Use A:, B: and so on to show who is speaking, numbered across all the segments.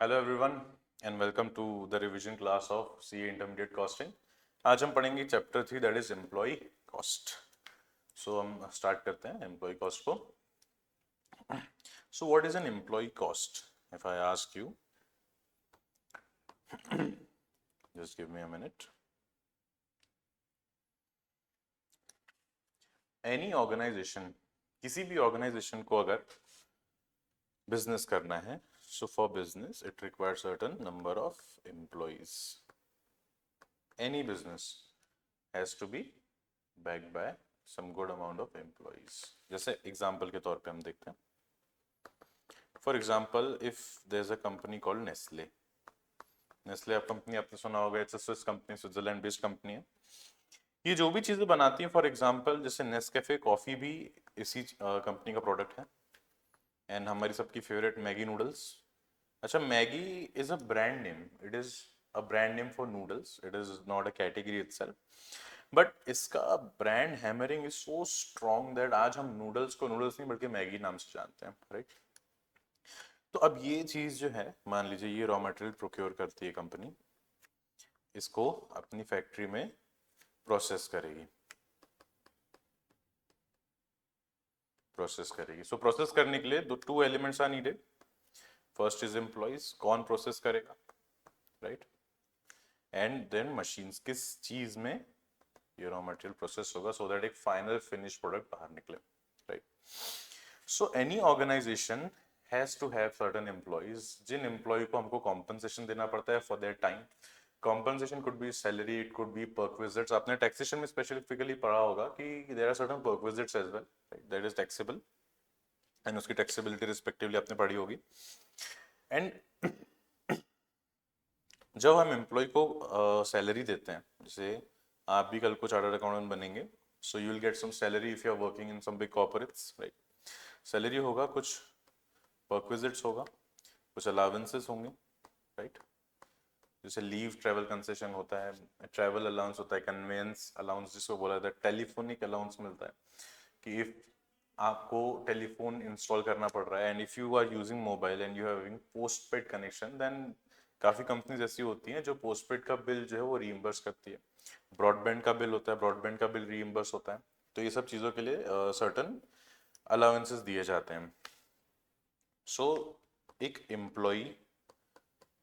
A: Hello everyone and welcome to the revision class of CA intermediate costing. आज हम पढ़ेंगे chapter 3 that is employ cost. So हम start करते हैं employ cost को। So what is an employ cost? If I ask you, just give me a minute. Any organization, किसी भी organisation को अगर बिजनेस करना है, so for business it requires certain number of employees. Any business has to be backed by some good amount of employees. जैसे example के तौर पे हम देखते हैं, for example if there is a company called Nestle. Nestle आप company आपने सुना होगा, it's a Swiss company, Switzerland based company है। ये जो भी चीजें बनाती है, फॉर एग्जाम्पल जैसे नेस्कैफे कॉफी भी इसी कंपनी का प्रोडक्ट है। एंड हमारी सबकी फेवरेट मैगी नूडल्स। अच्छा, Maggi is a brand name, it is a brand name for noodles, it is not a category itself, but इसका brand hammering is so strong that आज हम noodles को noodles नहीं बल्कि Maggi नाम से जानते हैं, राइट? तो अब ये चीज जो है, मान लीजिए ये रॉ मटेरियल प्रोक्योर करती है कंपनी, इसको अपनी फैक्ट्री में प्रोसेस करेगी। सो प्रोसेस करने के लिए दो two elements are needed. First is employees, कौन प्रोसेस करेगा, राइट? एंड देन मशीन्स, किस चीज में ये रॉ मटेरियल प्रोसेस होगा सो दैट एक फाइनल फिनिश प्रोडक्ट बाहर निकले, right? So any organisation has to have certain employees, जिन एम्प्लॉय को हमको कॉम्पनसेशन देना पड़ता है for their time. Compensation could be salary, it could be perquisites. आपने टैक्सेशन में स्पेसिफिकली पढ़ा होगा कि there are certain perquisites as well, that is taxable, and उसकी टैक्सेबिलिटी रिस्पेक्टिवली आपने पढ़ी होगी। एंड जब हम एम्प्लॉय को सैलरी देते हैं, जैसे आप भी कल को चार्टर्ड अकाउंटेंट बनेंगे, so you will get some salary if you are working in some big corporates, right? Salary होगा, कुछ परक्विजिट्स होगा, कुछ अलाउंसेस होंगे, राइट? जैसे लीव, ट्रैवल कंसेशन होता है, ट्रैवल अलाउंस होता है, कन्वेंस अलाउंस जिसको बोला जाता है, टेलीफोनिक अलाउंस मिलता है कि इफ आपको टेलीफोन इंस्टॉल करना पड़ रहा है and if you are using mobile and you having postpaid connection, then काफ़ी कंपनीज ऐसी होती हैं जो पोस्टपेड का बिल जो है वो रीइंबर्स करती है। ब्रॉडबैंड का बिल होता है, ब्रॉडबैंड का बिल रीइंबर्स होता है। तो ये सब चीज़ों के लिए सर्टन अलाउंसेस दिए जाते हैं। सो एक एम्प्लॉई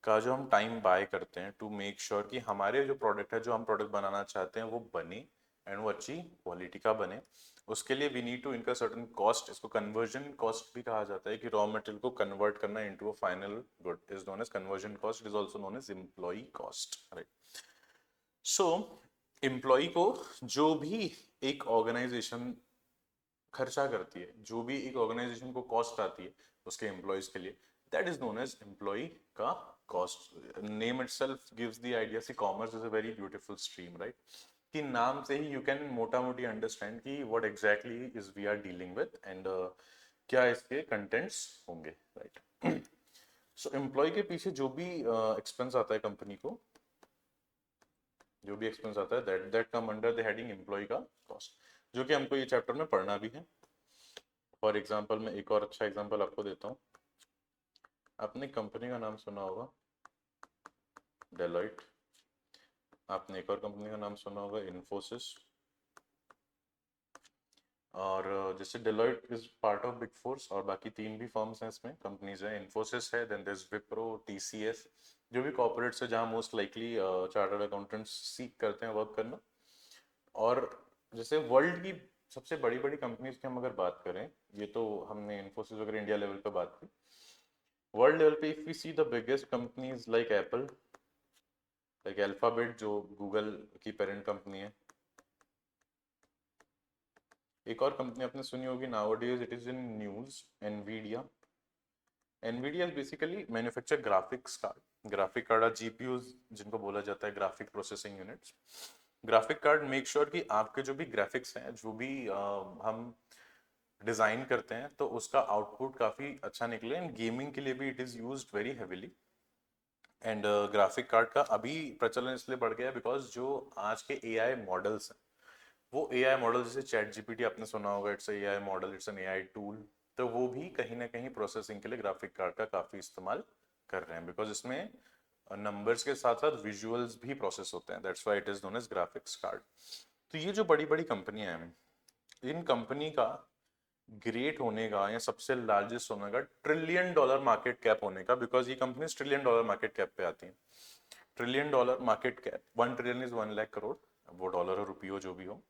A: का जो हम टाइम बाय करते हैं टू मेक श्योर कि हमारे जो प्रोडक्ट है, जो हम प्रोडक्ट बनाना चाहते हैं वो बने एंड वो अच्छी क्वालिटी का बने, उसके लिए we need to incur certain cost. इसको कन्वर्जन कॉस्ट भी कहा जाता है कि रॉ मटेरियल को कन्वर्ट करना into a final good is known as conversion cost, it is also known as employee cost, right? So employee को जो भी एक ऑर्गेनाइजेशन खर्चा करती है, जो भी एक ऑर्गेनाइजेशन को कॉस्ट आती है उसके एम्प्लॉयज के लिए, that is known as employ का cost. Name itself gives the idea, see commerce is a very beautiful stream, right? कि नाम से ही यू कैन मोटा मोटी अंडरस्टैंड कि what exactly is we are dealing with and क्या इसके कंटेंट्स होंगे, राइट? सो एम्प्लॉय के पीछे जो भी एक्सपेंस आता है कंपनी को, जो भी एक्सपेंस आता है that that come under the heading employee का कॉस्ट, जो कि हमको ये चैप्टर में पढ़ना भी है। फॉर एग्जाम्पल मैं एक और अच्छा एग्जाम्पल आपको देता हूँ। आपने कंपनी का नाम सुना होगा डेलॉइट, आपने एक और कंपनी का नाम सुना होगा इन्फोसिस, और जैसे Deloitte is part of big force और बाकी तीन भी फर्म्स हैं इसमें, कंपनीज हैं, इन्फोसिस है, then there is Wipro, TCS, जो भी कॉर्पोरेट्स है जहाँ मोस्ट लाइकली चार्टर्ड अकाउंटेंट्स सीख करते हैं वर्क करना। और जैसे वर्ल्ड की सबसे बड़ी बड़ी कंपनीज की हम अगर बात करें, ये तो हमने इन्फोसिस वगैरह इंडिया लेवल पे बात की, वर्ल्ड लेवल पे if we see the biggest companies like Apple, like Alphabet जो गूगल की पेरेंट कंपनी है। एक और कंपनी आपने सुनी होगी nowadays, it is in news, Nvidia. Nvidia is basically manufacture graphics card, graphic card GPUs जिनको बोला जाता है, graphic processing units. Graphic card make sure कि आपके जो भी ग्राफिक्स हैं, जो भी हम डिजाइन करते हैं, तो उसका आउटपुट काफी अच्छा निकले। एंड गेमिंग के लिए भी it is used very heavily. And graphic card का अभी प्रचलन इसलिए बढ़ गया है बिकॉज जो आज के एआई मॉडल्स हैं, वो एआई मॉडल जैसे चैट जीपीटी आपने सुना होगा, it's AI model, it's an AI tool, तो वो भी कहीं ना कहीं प्रोसेसिंग के लिए ग्राफिक कार्ड का काफी इस्तेमाल कर रहे हैं, बिकॉज इसमें नंबर्स के साथ साथ विजुअल्स भी प्रोसेस होते हैं, that's why it is known as graphics card. तो ये जो बड़ी बड़ी कंपनियां हैं, इन कंपनी का ग्रेट होने का या सबसे लार्जेस्ट होने का, $1 ट्रिलियन मार्केट कैप होने का, बिकॉज ये कंपनी $1 ट्रिलियन मार्केट कैप पे आती है। $1 trillion market cap, 1 trillion is 1 lakh crore, वो डॉलर हो रुपये हो जो भी हो,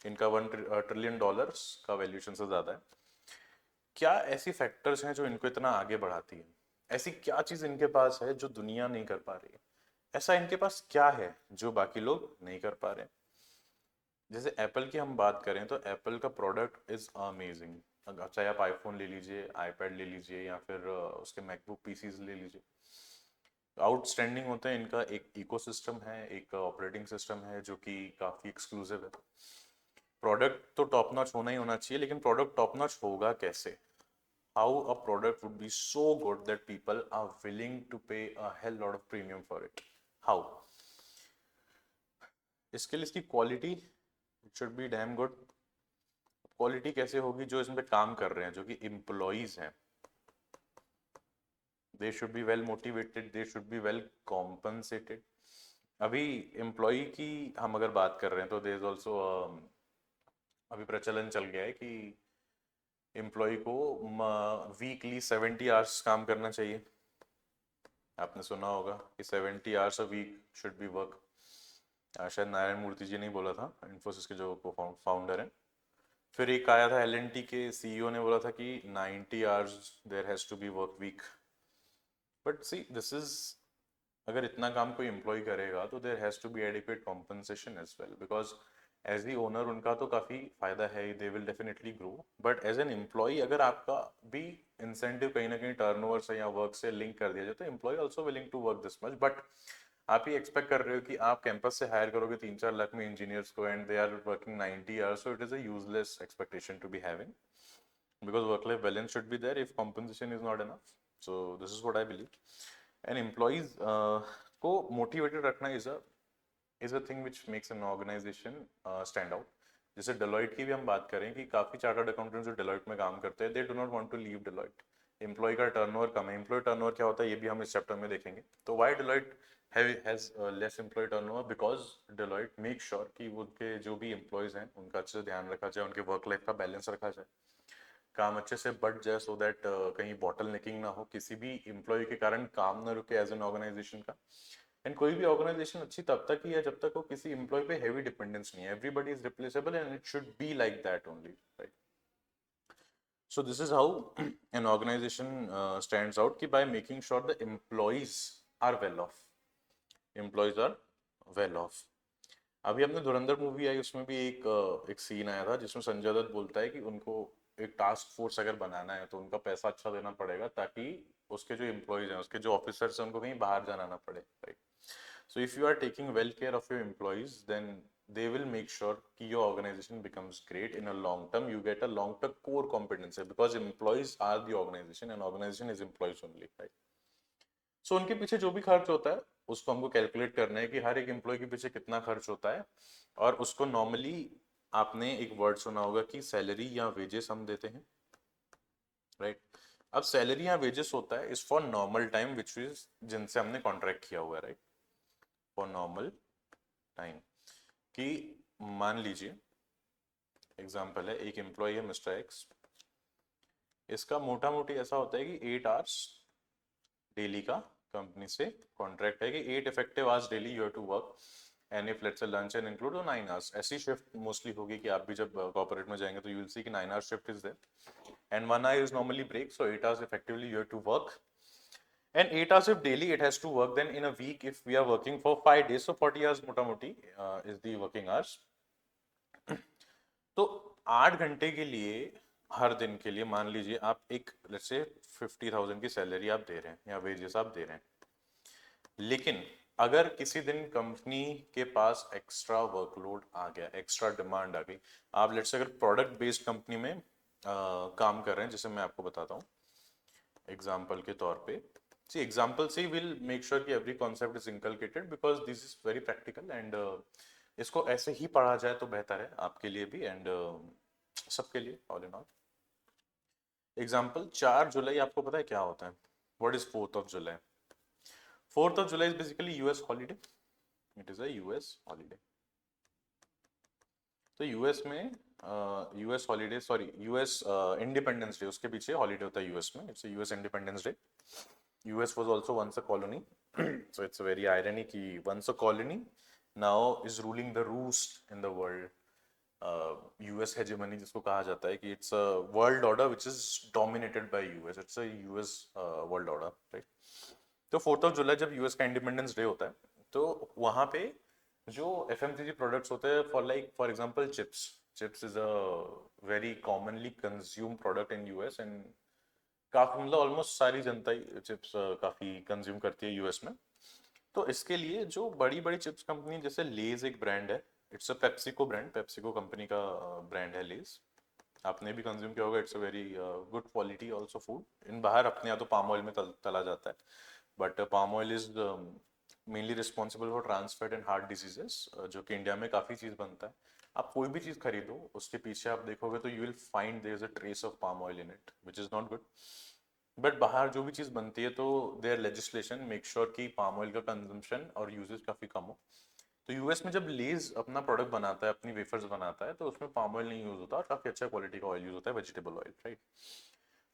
A: इनका $1 ट्रिलियन का वैल्यूएशन से ज्यादा है। क्या ऐसी फैक्टर्स हैं जो इनको इतना आगे बढ़ाती है? ऐसी क्या चीज इनके पास है जो दुनिया नहीं कर पा रही है? ऐसा इनके पास क्या है जो बाकी लोग नहीं कर पा रहे? जैसे एप्पल की हम बात करें तो एप्पल का प्रोडक्ट इज अमेजिंग। चाहे आप आईफोन ले लीजिए, आईपैड ले लीजिए, या फिर उसके मैकबुक पीसीज ले लीजिए, आउटस्टैंडिंग होते हैं। इनका एक इकोसिस्टम है, एक ऑपरेटिंग सिस्टम है जो कि काफ़ी एक्सक्लूसिव है। प्रोडक्ट तो टॉप नॉच होना ही होना चाहिए, लेकिन प्रोडक्ट टॉप नॉच होगा कैसे? How a product would be so good that people are willing to pay a hell lot of premium for it? How? इसके लिए इसकी quality should be damn good. Quality कैसे होगी? जो इसमें काम कर रहे हैं, जो कि एम्प्लॉइज हैं, they should be well motivated, they should be well compensated. अभी एम्प्लॉय की हम अगर बात कर रहे हैं तो देयर इज ऑल्सो अभी प्रचलन चल गया है कि एम्प्लॉय को वीकली 70 आवर्स काम करना चाहिए। आपने सुना होगा कि 70 hours a week should be work. शायद नारायण मूर्ति जी ने ही बोला था, इन्फोसिस के जो फाउंडर हैं। फिर एक आया था एलएनटी के सीईओ ने बोला था कि 90 hours there has to be work week. But see this is, अगर इतना काम कोई एम्प्लॉय करेगा तो there has to be adequate compensation as well, because as the owner उनका तो काफ़ी फायदा है, they will definitely grow. But as an employee अगर आपका भी इंसेंटिव कहीं ना कहीं टर्नओवर से या वर्क से लिंक कर दिया जाए तो employee also willing to work this much. But आप ही एक्सपेक्ट कर रहे हो कि आप कैंपस से हायर करोगे 3-4 लाख में इंजीनियर्स को, and they are working 90 hours, so it is a useless expectation to be having, because work life balance should be there if compensation is not enough. So this is what I believe. And employees को motivated रखना is a thing which makes an organization stand out. जैसे Deloitte की भी हम बात करें कि काफी चार्टर्ड अकाउंटेंट जो डेलॉइट में काम करते हैं, they do not want to leave Deloitte. Employee का टर्नओवर कम है। एम्प्लॉय टर्नओवर क्या होता है ये भी हम इस चैप्टर में देखेंगे। तो why Deloitte has less employee turnover? Because Deloitte make sure कि उनके जो भी एम्प्लॉयज हैं उनका अच्छे से ध्यान रखा जाए, उनके वर्क लाइफ का बैलेंस रखा जाए, काम अच्छे से बढ़ जाए, सो दैट कहीं बॉटल नेकिंग ना हो, किसी भी एम्प्लॉय के कारण काम ना रुके एज एन ऑर्गेनाइजेशन का। एंड कोई भी ऑर्गेनाइजेशन अच्छी तब तक ही है जब तक वो किसी एम्प्लॉय पे हैवी डिपेंडेंस नहीं है। Everybody is replaceable and it should be like that only, right? So this is how an organization stands out कि by making sure the employees are well off, employees are well off। अभी हमने धुरंधर movie आई, उसमें भी एक scene आया था जिसमें संजय दत्त बोलता है कि उनको एक टास्क फोर्स अगर बनाना है तो उनका पैसा अच्छा देना पड़ेगा ताकि उसके जो एम्प्लॉयज हैं, उसके जो ऑफिसर्स हैं, उनको कहीं बाहर जाना ना पड़े, right? So if you are taking well care of your employees then they will make sure कि your organization becomes great in a long term, you get a long term core competency because employees are the organization and organization is employees only, right? सो उनके पीछे जो भी खर्च होता है उसको हमको कैलकुलेट करना है कि हर एक एम्प्लॉय के पीछे कितना खर्च होता है, और उसको नॉर्मली आपने एक वर्ड सुना होगा कि सैलरी या वेजेस हम देते हैं, राइट? अब सैलरी या वेजेस होता है is for normal time which is जिनसे हमने कॉन्ट्रैक्ट किया हुआ है, राइट? For normal time. कि मान लीजिए एग्जाम्पल है, एक एम्प्लॉय है मिस्टर एक्स, इसका मोटा मोटी ऐसा होता है कि 8 आवर्स डेली का कंपनी से कॉन्ट्रैक्ट है कि 8 effective hours daily you have to work, and if let's say lunch and include तो 9 आवर्स। ऐसी शिफ्ट मोस्टली होगी कि आप भी जब कॉर्पोरेट में जाएंगे तो यू विल सी कि 9 hours shift is there and 1 hour is normally break, so 8 hours effectively you have to work, and 8 hours if daily it has to work, then in a week if we are working for 5 days, so 40 hours mota moti is the working hours। तो 8 घंटे के लिए हर दिन के लिए मान लीजिए आप एक लेट्स से 50,000 की सैलरी आप दे रहे हैं या वेजेस आप दे रहे हैं, लेकिन अगर किसी दिन कंपनी के पास एक्स्ट्रा वर्कलोड आ गया, एक्स्ट्रा डिमांड आ गई, आप लेट्स से अगर प्रोडक्ट बेस्ड कंपनी में काम कर रहे हैं, जैसे मैं आपको बताता हूँ एग्जाम्पल के तौर पे। सी एग्जाम्पल से विल मेक श्योर कि every concept is inculcated because this is very practical, and इसको ऐसे ही पढ़ा जाए तो बेहतर है आपके लिए भी एंड सबके लिए, ऑल इन ऑल। एग्जाम्पल 4 जुलाई आपको पता है क्या होता है? What is 4th of July? 4th of July is basically US holiday. It is a US holiday. तो यूएस में US holiday sorry US independence day उसके पीछे हॉलीडे होता है यूएस में. It's US independence day. US was also once a colony. So it's very irony कि once a colony now is ruling the roost in the world. US hegemony जिसको कहा जाता है कि it's a world order which is dominated by US. It's a US world order, right. तो 4th of July जब US का independence day होता है तो वहां पे जो एफएमसीजी प्रोडक्ट्स होते हैं for example chips is a very commonly consume product in US. And काफी मतलब ऑलमोस्ट सारी जनता ही चिप्स काफी कंज्यूम करती है यूएस में. तो इसके लिए जो बड़ी बड़ी चिप्स कंपनी जैसे लेज एक ब्रांड है. It's a PepsiCo brand. PepsiCo company का ब्रांड है लेज. आपने भी कंज्यूम किया होगा. It's a very good quality also food. इन बाहर अपने यहाँ तो पाम ऑयल में तला जाता है. But palm oil is mainly responsible for trans fat and heart diseases, जो कि इंडिया में काफ़ी चीज़ बनता है. आप कोई भी चीज़ खरीदो उसके पीछे आप देखोगे तो you will find there is a trace of palm oil in it which is not good. But बाहर जो भी चीज़ बनती है तो देयर लेजिस्लेशन मेक श्योर कि पाम ऑयल का कंजम्पशन और यूजेज काफ़ी कम हो. तो यूएस में जब लेज अपना प्रोडक्ट बनाता है, अपनी वेफर्स बनाता है, तो उसमें पाम ऑयल नहीं यूज होता और काफ़ी अच्छा क्वालिटी का ऑयल यूज होता है, वेजिटेबल ऑयल, राइट.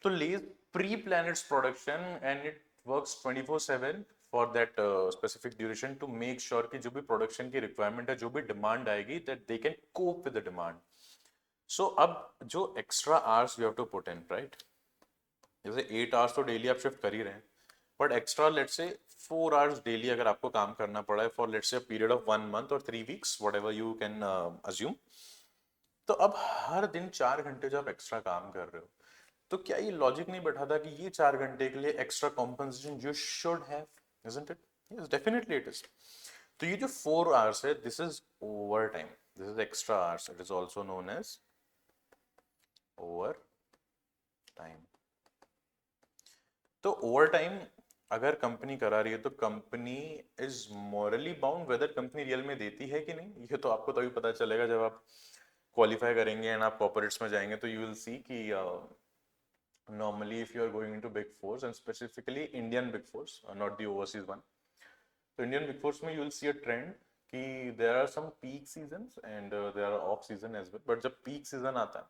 A: तो Lay's pre plan its production and it works 24/7 for that specific duration to make sure कि जो भी प्रोडक्शन की रिक्वायरमेंट है, जो भी डिमांड आएगी, that they can cope with the demand. So अब जो extra hours you have to put in, right. जैसे 8 आवर्स तो डेली आप शिफ्ट कर ही रहे हैं, but extra let's say 4 hours daily अगर आपको काम करना पड़ा है for let's say period of 1 month और 3 weeks, what ever you can assume. तो अब हर दिन 4 घंटे जो आप एक्स्ट्रा काम कर रहे हो, तो क्या ये लॉजिक नहीं बैठा था कि ये 4 घंटे के लिए extra compensation you should have, isn't it? Yes, definitely it is. तो ये जो 4 आवर्स है, this is overtime. This is extra hours. It is also known as overtime. तो ओवर टाइम अगर कंपनी करा रही है तो company is morally bound. Whether company real में देती है कि नहीं, ये तो आपको तभी पता चलेगा जब आप क्वालिफाई करेंगे एंड आप कॉर्पोरेट्स में जाएंगे. तो यू विल सी कि normally if you are going into big fours and specifically Indian big fours, not the overseas one. So Indian big fours में you will see a trend कि there are some peak seasons and there are off season as well. But जब peak season आता है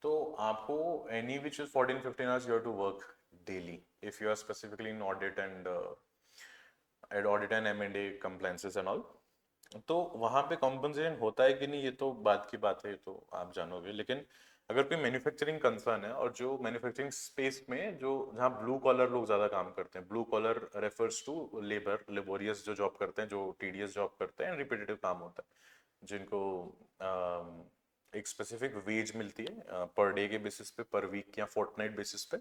A: तो आपको any which is 14-15 hours you have to work daily if you are specifically in audit and M&A compliances and all. तो वहां पे compensation होता है कि नहीं, ये तो बात की बात है, ये तो आप जानोगे. लेकिन अगर कोई मैन्युफैक्चरिंग कंसर्न है और जो मैन्युफैक्चरिंग स्पेस में जो जहाँ ब्लू कॉलर लोग ज्यादा काम करते हैं, blue collar refers to laborious जो जॉब करते हैं, जो टीडीएस जॉब करते हैं, रिपीटेटिव काम होता है, जिनको एक स्पेसिफिक वेज मिलती है पर डे के बेसिस पे, पर वीक या फोर्टनाइट बेसिस पे.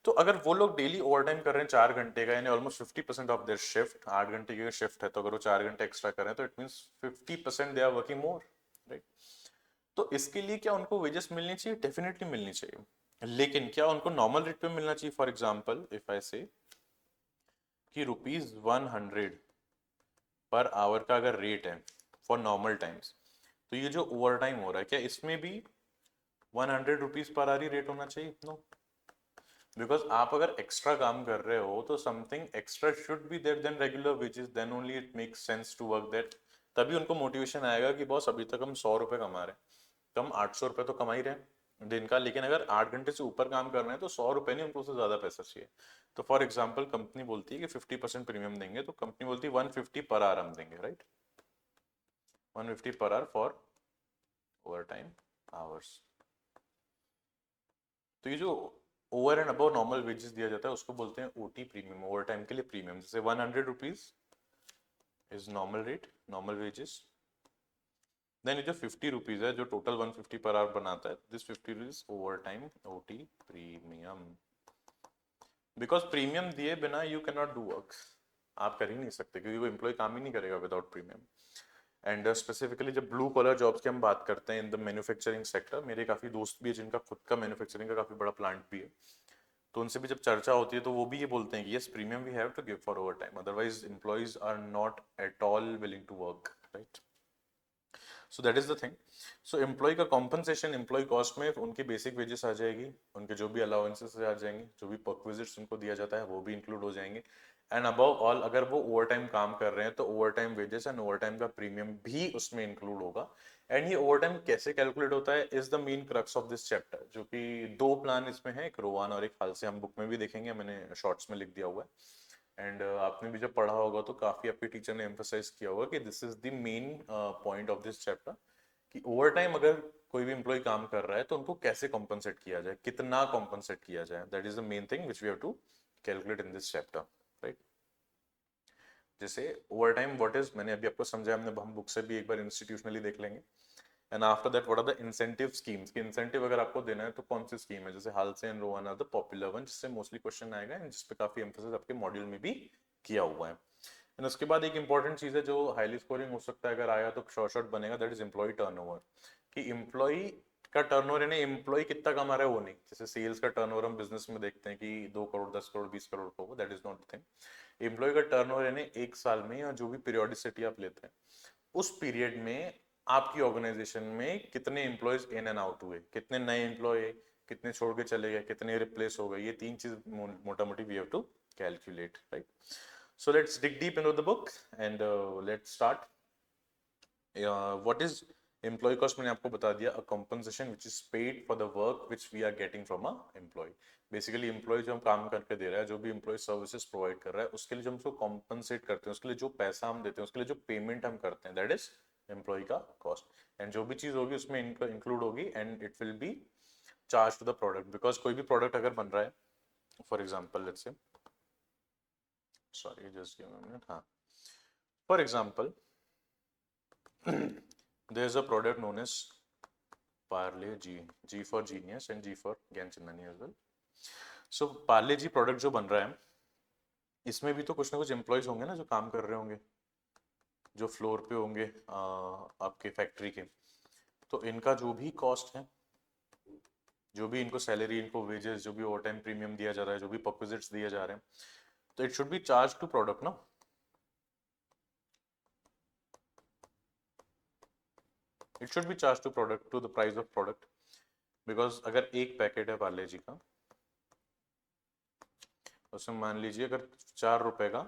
A: तो अगर वो लोग डेली ओवर टाइम कर रहे हैं 4 घंटे का, यानी ऑलमोस्ट 50% ऑफ देयर शिफ्ट, 8 घंटे की शिफ्ट है, तो अगर वो 4 घंटे एक्स्ट्रा करें तो it mean 50% they are working more, right. तो इसके लिए क्या उनको वेजेस मिलनी चाहिए? डेफिनेटली मिलनी चाहिए. लेकिन क्या उनको नॉर्मल रेट पे मिलना चाहिए? फॉर एग्जाम्पल इफ आई से कि ₹100 पर आवर का अगर रेट है फॉर नॉर्मल टाइम्स, तो ये जो ओवर टाइम हो रहा है, क्या इसमें भी ₹100 पर आवर ही रेट होना चाहिए? नो. बिकॉज आप अगर एक्स्ट्रा काम कर रहे हो तो something extra should be there then regular wages, then only it makes sense to work that. तभी उनको मोटिवेशन आएगा कि बॉस अभी तक हम ₹100 कमा रहे हैं, तो हम ₹800 तो कमा ही रहे हैं दिन का, लेकिन अगर 8 घंटे से ऊपर काम कर रहे हैं तो ₹100 नहीं, उनको उससे ज्यादा पैसा चाहिए. तो फॉर एग्जाम्पल कंपनी बोलती है कि 50% प्रीमियम देंगे, तो कंपनी बोलती है 150 पर आवर हम देंगे, right. 150 per hour for over time hours. तो ये जो over and above normal wages दिया जाता है उसको बोलते हैं ओटी प्रीमियम, ओवर टाइम के लिए प्रीमियम. जैसे ₹100 is normal rate, normal wages. Then ये जो ₹50 है, जो टोटल 150 पर आवर बनाता है, this 50 is over time OT premium. Because premium दिए बिना you can not do work. आप कर ही नहीं सकते क्योंकि वो एम्प्लॉय काम ही नहीं करेगा विदाउट प्रीमियम. एंड स्पेसिफिकली जब ब्लू कॉलर जॉब्स की हम बात करते हैं इन द मैन्युफैक्चरिंग सेक्टर, मेरे काफ़ी दोस्त भी है जिनका खुद का मैन्युफैक्चरिंग का काफ़ी बड़ा प्लांट भी है, तो उनसे भी जब चर्चा होती है तो वो भी ये बोलते हैं कि yes, premium we have to give for overtime, otherwise employees are not at all willing to work, right. So that is the thing. So employee का कॉम्पनसेशन एम्प्लॉय कॉस्ट में उनकी बेसिक वेजेस आ जाएगी, उनके जो भी allowances आ जाएंगे, जो भी परक्विजिट्स उनको दिया जाता है वो भी इंक्लूड हो जाएंगे. एंड अबव ऑल अगर वो ओवर टाइम काम कर रहे हैं तो over time wages and over time का प्रीमियम भी उसमें इंक्लूड होगा. एंड ये ओवर टाइम कैसे कैलकुलेट होता है is the main crux of this chapter, जो कि दो प्लान इसमें है, एक रोवान और एक हाल से हम बुक में भी देखेंगे, मैंने शॉर्ट्स में लिख दिया हुआ है. एंड आपने भी जब पढ़ा होगा तो काफी आपके टीचर ने एम्फोसाइज किया होगा कि this is the main point of this chapter, कि ओवर टाइम अगर कोई भी एम्प्लॉय काम कर रहा है तो उनको कैसे कॉम्पनसेट किया जाए, कितना कॉम्पनसेट किया जाए. That is the main thing which we have to calculate in this chapter, right. जैसे ओवर टाइम व्हाट इज, मैंने अभी आपको समझाया, हम बुक से भी एक बार इंस्टीट्यूशनली देख लेंगे. And after that what are the incentive schemes, कि इंसेंटिव अगर आपको देना है तो कौन सी स्कीम है, जैसे Halsey and Rowan are the popular one, जिससे मोस्टली क्वेश्चन आएगा एंड जिसपे काफी एम्फेसिस आपके मॉड्यूल में भी किया हुआ है. एंड उसके बाद एक इंपॉर्टेंट चीज है जो हाईली स्कोरिंग हो सकता है, अगर आया तो शॉर्ट शॉर्ट बनेगा, दैट इज एम्प्लॉय टर्नओवर. कि एम्प्लॉय का टर्नओवर यानी एम्प्लॉय कितना कमा रहा है वो नहीं, जैसे सेल्स का टर्नओवर हम बिजनेस में देखते हैं कि 2 करोड़ 10 करोड़ 20 करोड़ का हो, that is not the thing. Employee का टर्नओवर यानी एक साल में या जो भी पीरियोडिसिटी आप लेते हैं उस पीरियड में आपकी ऑर्गेनाइजेशन में कितने एम्प्लॉयज इन एंड आउट हुए, कितने नए एम्प्लॉय, कितने छोड़ के चले गए, कितने रिप्लेस हो गए, ये तीन चीज मोटा मोटी we have to calculate, right. So let's dig deep into the book and let's start. What is employ cost, मैंने आपको बता दिया, a compensation which is paid for the work which we are getting from a employee. Basically employee जो हम काम करके दे रहा है, जो भी एम्प्लॉय सर्विसेज प्रोवाइड कर रहा है, उसके लिए जो हम उसको कॉम्पनसेट करते हैं, उसके लिए जो पैसा हम देते हैं, उसके लिए जो पेमेंट हम करते हैं, दैट इज एम्प्लॉय का कॉस्ट. एंड जो भी चीज होगी उसमें इंक्लूड होगी and it will be charge to the product. Because कोई भी प्रोडक्ट अगर बन रहा है, for example let's say, sorry just give me a minute, हाँ, for example there is a product known as Parle G, G for Genius and G for Gyanchandani as well. So Parle G product जो बन रहा है, इसमें भी तो कुछ ना कुछ एम्प्लॉयज होंगे ना जो काम कर रहे होंगे, जो फ्लोर पे होंगे आपके फैक्ट्री के. तो इनका जो भी कॉस्ट है, जो भी इनको सैलरी, इनको वेजेस, जो भी ओवर टाइम प्रीमियम दिया जा रहा है, जो भी परक्विजिट्स दिए जा रहे हैं, तो it should be charge to product ना. It should be charge to product, to the price of product. Because अगर एक पैकेट है पार्ले जी का, उसमें मान लीजिए अगर 4 रुपए का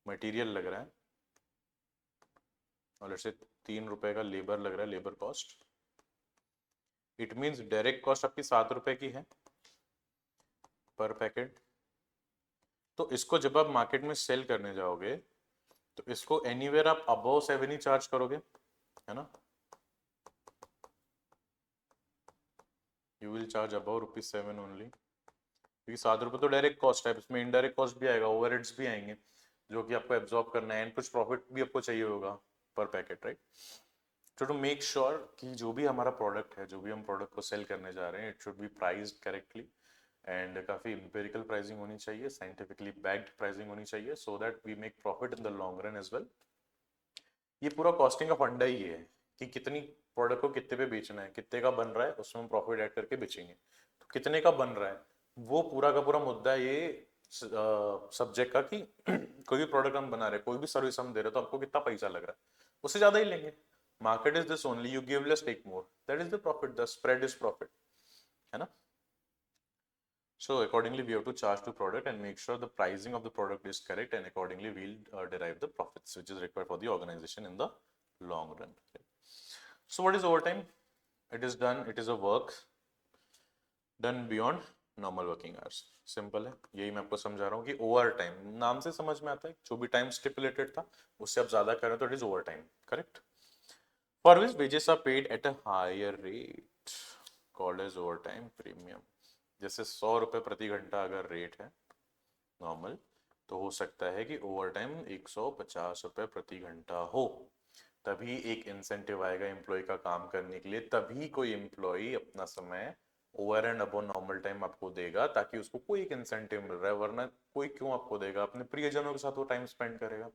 A: मटेरियल लग रहा है और जैसे 3 रुपए का लेबर लग रहा है, labour cost, it means direct cost आपकी 7 रुपए की है पर पैकेट. तो इसको जब आप मार्केट में सेल करने जाओगे तो इसको एनीवेयर आप अबव 7 ही चार्ज करोगे, है ना. You will charge above ₹7 only, क्योंकि 7 रुपए तो डायरेक्ट कॉस्ट है, इसमें इनडायरेक्ट कॉस्ट भी आएगा, ओवरहेड्स भी आएंगे जो कि आपको एब्जॉर्ब करना है, एंड कुछ प्रॉफिट भी आपको चाहिए होगा पर पैकेट, राइट. तो टू मेक श्योर कि जो भी हमारा प्रोडक्ट है, जो भी हम प्रोडक्ट को सेल करने जा रहे हैं, it should be priced correctly and काफी एम्पिरिकल प्राइसिंग होनी चाहिए, साइंटिफिकली बैक्ड प्राइसिंग होनी चाहिए, so that we make profit in the long run as well. ये पूरा कॉस्टिंग का फंडा ही है कि कितनी प्रोडक्ट को कितने पे बेचना है, कितने का बन रहा है, उसमें हम प्रॉफिट ऐड करके बेचेंगे. तो कितने का बन रहा है वो पूरा का पूरा मुद्दा है ये सब्जेक्ट का, कि कोई भी प्रोडक्ट हम बना रहे हैं, कोई भी सर्विस हम दे रहे हैं, तो आपको कितना पैसा लग रहा है, उससे ज्यादा ही लेंगे. Market is this only, you give less take more, that is the profit, the spread is profit, है ना. So accordingly we have to charge to product and make sure the pricing of the product is correct, and accordingly we'll derive the profits which is required for the organization in the long run. So what is overtime? It is done, it is a work done beyond normal working hours. Simple है, यही मैं आपको समझा रहा हूँ कि over time नाम से समझ में आता है, जो भी टाइम स्टिपुलेटेड था उससे आप ज्यादा करें तो it is overtime, correct. For which wages are paid at a higher rate called as overtime premium. जैसे 100 रुपए प्रति घंटा अगर रेट है नॉर्मल, तो हो सकता है कि ओवर टाइम 150 रुपए प्रति घंटा हो. तभी एक इंसेंटिव आएगा एम्प्लॉय का काम करने के लिए, तभी कोई एम्प्लॉय अपना समय over and above normal time आपको देगा, ताकि उसको कोई एक इंसेंटिव मिल रहा है. वरना कोई क्यों आपको देगा, अपने प्रियजनों के साथ वो टाइम स्पेंड करेगा,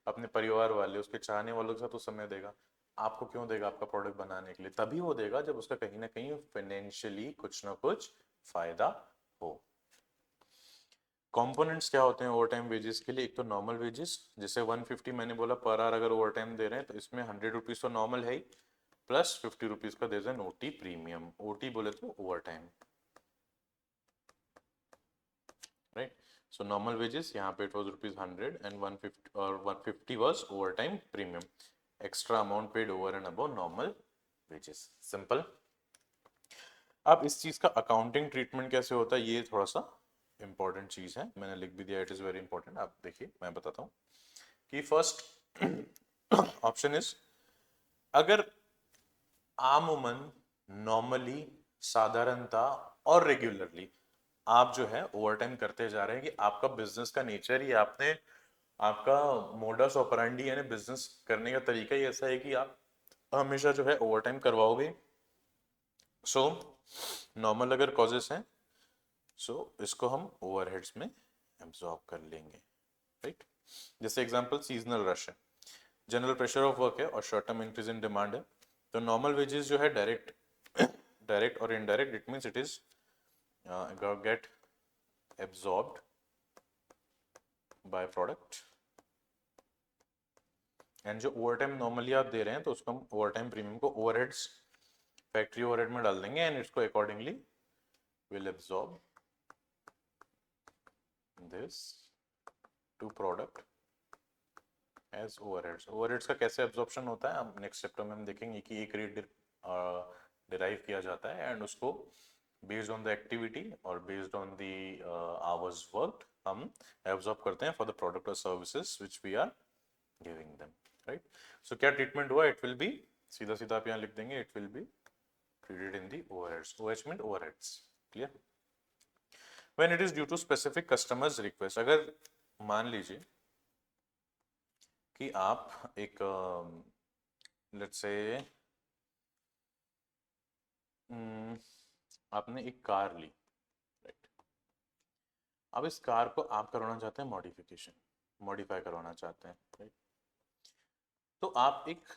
A: अपने परिवार वाले, उसके चाहने वालों के साथ वो समय देगा. आपको क्यों देगा आपका प्रोडक्ट बनाने के लिए, तभी वो देगा जब उसका कहीं ना कहीं फाइनेंशियली कुछ ना कुछ फायदा हो. कंपोनेंट्स क्या होते हैं ओवर टाइम वेजेस के लिए? एक तो नॉर्मल वेजेस, जैसे 150 मैंने बोला पर आवर अगर ओवर टाइम दे रहे हैं तो इसमें 100 रुपीज़ तो नॉर्मल है ही, प्लस 50 रुपीज़ का दे दें ओटी प्रीमियम। ओटी बोले तो over time, right? So normal wages यहाँ पे इट वाज ₹100 एंड 150 और 150 was over time premium, extra amount paid over and above normal wages. Simple. अब इस चीज का अकाउंटिंग ट्रीटमेंट कैसे होता है ये थोड़ा सा इंपॉर्टेंट चीज है, मैंने लिख भी दिया, इट इज वेरी इंपॉर्टेंट। आप देखिए मैं बताता हूँ कि फर्स्ट ऑप्शन इज, अगर आमूमन, नॉर्मली, साधारणता और रेगुलरली आप जो है ओवरटाइम करते जा रहे हैं, कि आपका बिजनेस का नेचर ही, आपने आपका मोडस ऑपरेंडी यानी बिजनेस करने का तरीका ही ऐसा है कि आप हमेशा जो है ओवरटाइम करवाओगे। सो नॉर्मल अगर कॉजेस हैं, सो इसको हम ओवरहेड्स में एब्जॉर्ब कर लेंगे, राइट? जैसे एग्जांपल सीजनल रश है, जनरल प्रेशर ऑफ वर्क है और short term increase in demand है, तो नॉर्मल वेजेस जो है डायरेक्ट डायरेक्ट और indirect, it means it is get absorbed by product, and जो ओवर टाइम नॉर्मली आप दे रहे हैं तो उसको हम ओवर टाइम प्रीमियम को ओवरहेड्स, फैक्ट्री ओवरहेड में डाल देंगे एंड इसको accordingly will absorb this to product as overheads. Overheads का कैसे एब्जॉर्प्शन होता है हम नेक्स्ट चैप्टर में हम देखेंगे कि एक रेट डिराइव किया जाता है एंड उसको बेस्ड ऑन द एक्टिविटी और based on the hours worked हम एब्जॉर्ब करते हैं फॉर द प्रोडक्ट और services which we are giving them, right? So क्या ट्रीटमेंट हुआ? इट विल बी, सीधा सीधा आप यहाँ लिख देंगे, it will B treated in the overheads. OH meant overheads. Clear? When it is due to specific customers request, अगर मान लीजिए कि आप एक लेट्स से आपने एक कार ली, राइट? अब इस कार को आप करवाना चाहते हैं मॉडिफिकेशन, मॉडिफाई करवाना चाहते हैं, राइट? तो आप एक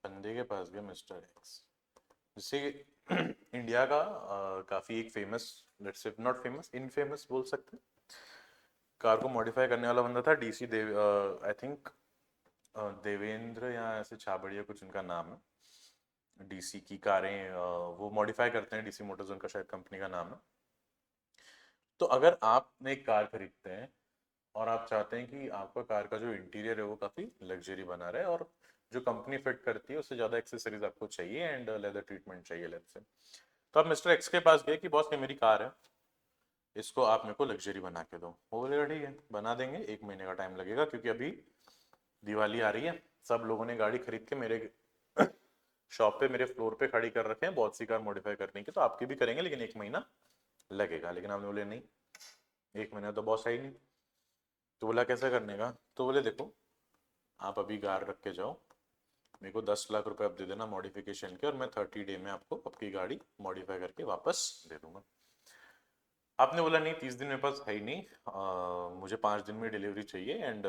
A: बंदे के पास गए, मिस्टर एक्स, जिससे इंडिया का काफी एक famous, let's say not famous, infamous बोल सकते हैं, कार को मॉडिफाई करने वाला बंदा था, DC Dev, I think Devendra या ऐसे छाबड़िया कुछ उनका नाम है। डीसी की कारें वो मॉडिफाई करते हैं, डीसी मोटर्स उनका शायद कंपनी का नाम है। तो अगर आपने एक कार खरीदते हैं और आप चाहते हैं कि आपका कार का जो इंटीरियर है वो काफी लग्जरी बना रहे और जो कंपनी फिट करती है उससे ज्यादा एक्सेसरीज आपको चाहिए एंड लेदर ट्रीटमेंट चाहिए, लेट्स से, तो आप मिस्टर एक्स के पास गए कि बॉस ये मेरी कार है, इसको आप मेरे को लग्जरी बना के दो। वो बोलेगा ठीक है बना देंगे, 1 महीने का टाइम लगेगा क्योंकि अभी दिवाली आ रही है, सब लोगों ने गाड़ी खरीद के मेरे शॉप पे, मेरे फ्लोर पे खड़ी कर रखे हैं बहुत सी कार मॉडिफाई करने की, तो आपकी भी करेंगे लेकिन 1 महीना लगेगा। लेकिन आपने बोले नहीं, 1 महीना तो बॉस है ही नहीं। तो बोला कैसा करने का? तो बोले देखो आप अभी कार रख के जाओ, मेरे को 10 लाख रुपए आप दे देना मॉडिफिकेशन के और मैं 30 डे में आपको आपकी गाड़ी मॉडिफाई करके वापस दे दूंगा। आपने बोला नहीं 30 दिन मेरे पास है ही नहीं, मुझे 5 दिन में डिलीवरी चाहिए एंड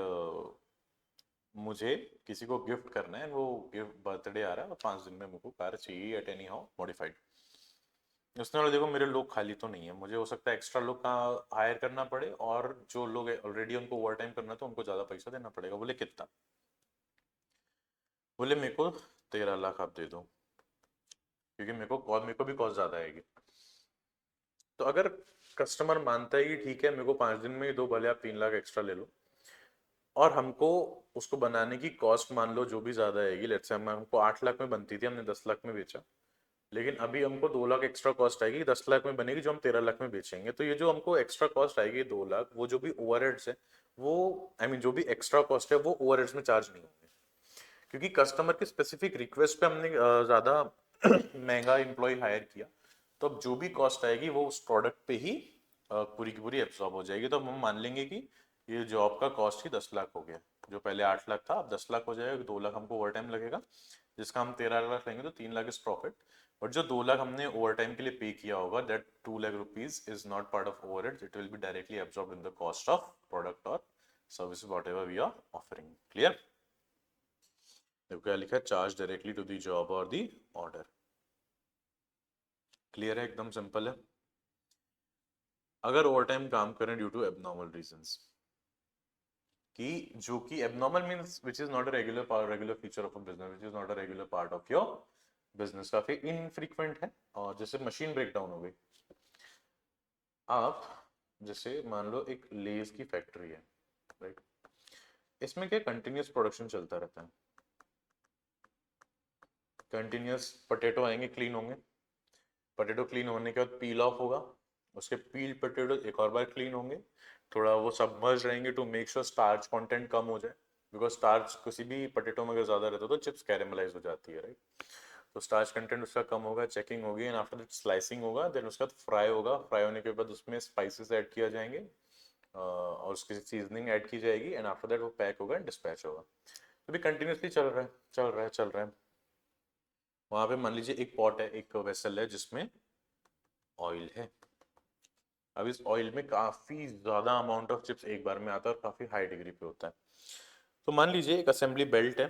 A: मुझे किसी को गिफ्ट करना है, वो गिफ्ट बर्थडे आ रहा है और 5 दिन में मेरे को कार चाहिए एट एनी हाउ मॉडिफाइड। उसने बोला देखो मेरे लोग खाली तो नहीं है, मुझे हो सकता है एक्स्ट्रा लोग का हायर करना पड़े और जो लोग ऑलरेडी उनको ओवर टाइम करना था उनको ज्यादा पैसा देना पड़ेगा। बोले कितना? बोले मेरे को 13 लाख आप दे दो क्योंकि मेरे को भी कॉस्ट ज्यादा आएगी। तो अगर कस्टमर मानता है कि ठीक है मेरे को 5 दिन में ही दो, भले आप 3 लाख एक्स्ट्रा ले लो, और हमको उसको बनाने की कॉस्ट मान लो जो भी ज्यादा आएगी, लेट्स से हमको 8 लाख में बनती थी, हमने 10 लाख में बेचा, लेकिन अभी हमको 2 लाख एक्स्ट्रा कॉस्ट आएगी, 10 लाख में बनेगी जो हम 13 लाख में बेचेंगे। तो ये जो हमको एक्स्ट्रा कॉस्ट आएगी 2 लाख, वो जो भी ओवरहेड्स है वो, आई मीन जो भी एक्स्ट्रा कॉस्ट है वो ओवरहेड्स में चार्ज नहीं होंगे, क्योंकि कस्टमर की स्पेसिफिक रिक्वेस्ट पे हमने ज्यादा महंगा एम्प्लॉय हायर किया, तो अब जो भी कॉस्ट आएगी वो उस प्रोडक्ट पे ही पूरी की पूरी एब्जॉर्ब हो जाएगी। तो हम मान लेंगे कि ये जॉब का कॉस्ट ही 10 लाख हो गया, जो पहले 8 लाख था अब 10 लाख हो जाएगा, 2 लाख हमको ओवर टाइम लगेगा, जिसका हम 13 लाख लेंगे तो 3 लाख इज प्रॉफिट। और जो 2 लाख हमने ओवर टाइम के लिए पे किया होगा, that 2 lakh rupees is not part of overheads, it will be directly absorb in the cost of product और service whatever we are offering. Clear? देखो क्या लिखा है, charge directly to the job और दी ऑर्डर। क्लियर है? एकदम simple है। अगर ओवर टाइम काम करें ड्यू टू एबनॉर्मल रीजंस, कि जो कि abnormal means which is not a regular feature of a business, which is not a regular part of your business, काफी इनफ्रीक्वेंट है। और जैसे मशीन ब्रेकडाउन हो गई, आप जैसे मान लो एक लेज की फैक्ट्री है, राइट, इसमें क्या कंटिन्यूस प्रोडक्शन चलता रहता है, कंटिन्यूस पोटैटो आएंगे, क्लीन होंगे, पोटैटो क्लीन होने के बाद पील ऑफ होगा, उसके पील पोटैटो एक और बार क्लीन होंगे, थोड़ा वो सबमर्ज रहेंगे to make sure starch content कम हो जाए, बिकॉज स्टार्च किसी भी पोटैटो में अगर ज्यादा रहता है तो चिप्स कैरेमलाइज हो जाती है, राइट। तो स्टार्च कंटेंट उसका कम होगा, चेकिंग होगी, एंड आफ्टर दैट स्लाइसिंग होगा, देन उसका फ्राई होगा, फ्राई होने के बाद उसमें स्पाइसेस ऐड किया जाएंगे और उसकी सीजनिंग ऐड की जाएगी, एंड आफ्टर दैट वो पैक होगा एंड डिस्पैच होगा। तो भी कंटिन्यूसली चल रहा है, चल रहा है, चल रहा है। वहां पे मान लीजिए एक पॉट है, एक वेसल है जिसमें ऑयल है। अब इस ऑयल में काफी ज्यादा अमाउंट ऑफ चिप्स एक बार में आता है और काफी हाई डिग्री पे होता है। तो मान लीजिए एक असेंबली बेल्ट है,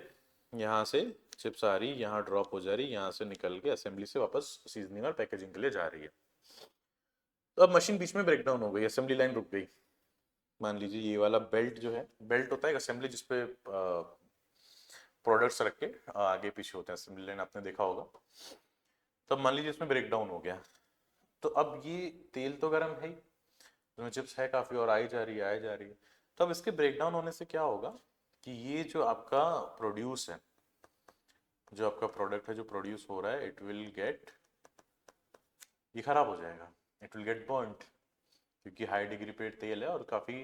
A: यहाँ से चिप्स आ रही, यहाँ ड्रॉप हो जा रही, यहाँ से निकल के असेंबली से वापस सीजनिंग और पैकेजिंग के लिए जा रही है। तो अब मशीन बीच में ब्रेकडाउन हो गई, असेंबली लाइन रुक गई। मान लीजिए ये वाला बेल्ट जो है, बेल्ट होता है असेंबली जिसपे प्रोडक्ट्स रख के आगे पीछे होते हैं, असेंबली लाइन आपने देखा होगा। तो अब मान लीजिए इसमें ब्रेकडाउन हो गया, तो अब ये तेल तो गर्म है ही, इसमें चिप्स है काफी और आई जा रही है, आई जा रही है। तो अब इसके ब्रेकडाउन होने से क्या होगा कि ये जो आपका प्रोड्यूस है, जो आपका प्रोडक्ट है जो प्रोड्यूस हो रहा है, इट विल गेट, ये खराब हो जाएगा, इट विल गेट बर्न्ड, क्योंकि हाई डिग्री पे तेल है और काफी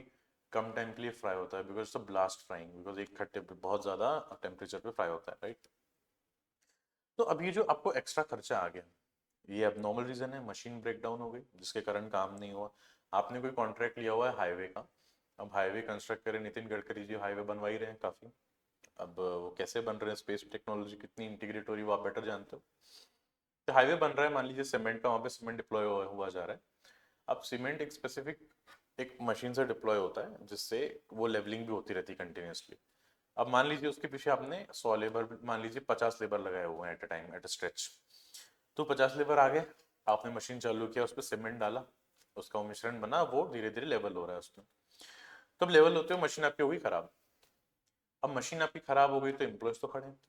A: कम टाइम के लिए फ्राई होता है, बिकॉज ब्लास्ट फ्राइंग, बिकॉज एक खट्टे पे बहुत ज्यादा टेम्परेचर पे फ्राई होता है, राइट। तो अब ये जो आपको एक्स्ट्रा खर्चा आ गया, ये अब नॉर्मल रीजन है, मशीन ब्रेकडाउन हो गई जिसके कारण काम नहीं हुआ। आपने कोई कॉन्ट्रैक्ट लिया हुआ है हाईवे का, अब हाईवे कंस्ट्रक्ट करे नितिन गडकरी जी, हाईवे बनवा ही रहे हैं काफी। अब वो कैसे बन रहे हैं, स्पेस टेक्नोलॉजी कितनी इंटीग्रेट हो रही है वो आप बेटर जानते हो। तो हाईवे बन रहा है, मान लीजिए सीमेंट का, वहाँ पे सीमेंट डिप्लॉय हुआ जा रहा है। अब सीमेंट एक स्पेसिफिक एक मशीन से डिप्लॉय होता है जिससे वो लेवलिंग भी होती रहती है कंटिन्यूसली। अब मान लीजिए उसके पीछे आपने 100 लेबर, मान लीजिए 50 लेबर लगाए हुए हैं at a time, at a stretch. तो 50 लेबर आ गए, आपने मशीन चालू किया, उस पर सीमेंट डाला, उसका वो मिश्रण बना, वो धीरे धीरे लेवल हो रहा है उसमें। तब लेवल होते हुए मशीन आपकी हो गई खराब। अब मशीन आपकी खराब हो गई तो एम्प्लॉयज तो खड़े हैं,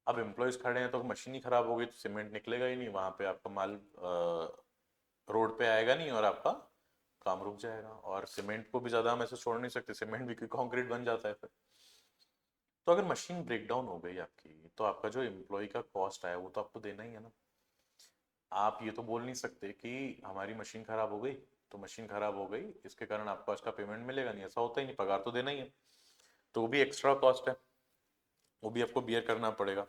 A: अब एम्प्लॉयज खड़े हैं तो मशीन ही खराब हो गई तो सीमेंट निकलेगा ही नहीं, वहां पे आपका माल रोड पे आएगा नहीं और आपका काम रुक जाएगा। और सीमेंट को भी ज्यादा हम ऐसे छोड़ नहीं सकते, सीमेंट भी कंक्रीट बन जाता है फिर। तो अगर मशीन ब्रेक डाउन हो गई आपकी, तो आपका जो एम्प्लॉय का कॉस्ट आया वो तो आपको देना ही है ना। आप ये तो बोल नहीं सकते कि हमारी मशीन खराब हो गई तो मशीन खराब हो गई इसके कारण आपको आज का पेमेंट मिलेगा नहीं, ऐसा होता ही नहीं, पगार तो देना ही है। तो वो भी एक्स्ट्रा कॉस्ट है, वो भी आपको बियर करना पड़ेगा।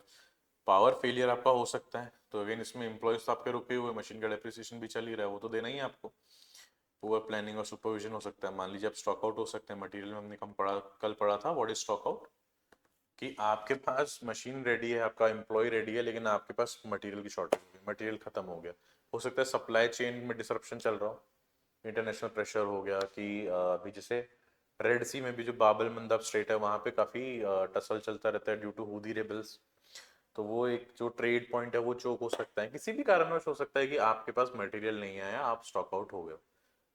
A: पावर फेलियर आपका हो सकता है, तो अगेन इसमें एम्प्लॉयज तो आपके रुके हुए, मशीन का डेप्रिसिएशन भी चल ही रहा है, वो तो देना ही है आपको। पुअर प्लानिंग और सुपरविजन हो सकता है, मान लीजिए आप स्टॉक आउट हो सकते हैं मटेरियल में, हमने कल पढ़ा था व्हाट इज स्टॉक आउट, कि आपके पास मशीन रेडी है, आपका एम्प्लॉय रेडी है, लेकिन आपके पास मटेरियल की शॉर्टेज हो गई, मटेरियल खत्म हो गया। हो सकता है सप्लाई चेन में डिसरप्शन चल रहा हो, इंटरनेशनल प्रेशर हो गया कि अभी जैसे रेड सी में भी जो बाबल मंदाब स्ट्रेट है वहाँ पे काफ़ी टसल चलता रहता है ड्यू टू हूदी रेबल्स। तो वो एक जो ट्रेड पॉइंट है वो चोक हो सकता है, किसी भी कारणवश हो सकता है कि आपके पास मटेरियल नहीं आया, आप स्टॉक आउट हो गए।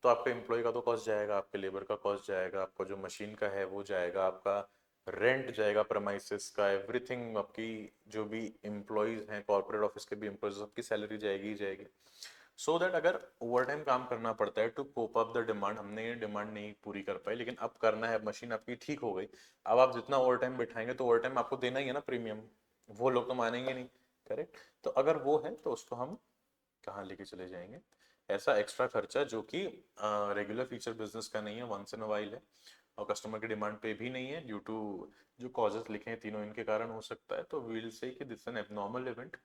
A: तो आपका एम्प्लॉय का तो कॉस्ट जाएगा, आपके लेबर का कॉस्ट जाएगा, आपका जो मशीन का है वो जाएगा, आपका रेंट जाएगा प्रमाइसेस का, एवरीथिंग, आपकी जो भी एम्प्लॉयज हैं कॉर्पोरेट ऑफिस के भी एम्प्लॉयज, सबकी सैलरी जाएगी ही जाएगी। सो दैट अगर ओवर टाइम काम करना पड़ता है to cope up the demand, हमने ये डिमांड नहीं पूरी कर पाई लेकिन अब करना है, मशीन आपकी ठीक हो गई, अब आप जितना ओवर टाइम बिठाएंगे तो ओवर टाइम आपको देना ही है ना प्रीमियम, वो लोग तो मानेंगे नहीं, करेक्ट। तो अगर वो है तो उसको हम कहाँ लेके चले जाएंगे, ऐसा एक्स्ट्रा खर्चा जो कि रेगुलर फीचर बिजनेस का नहीं है, वंस इन अ वाइल है और कस्टमर की डिमांड पे भी नहीं है, ड्यू टू जो कॉजेस लिखे हैं तीनों इनके कारण हो सकता है, तो वील से कि this N abnormal event.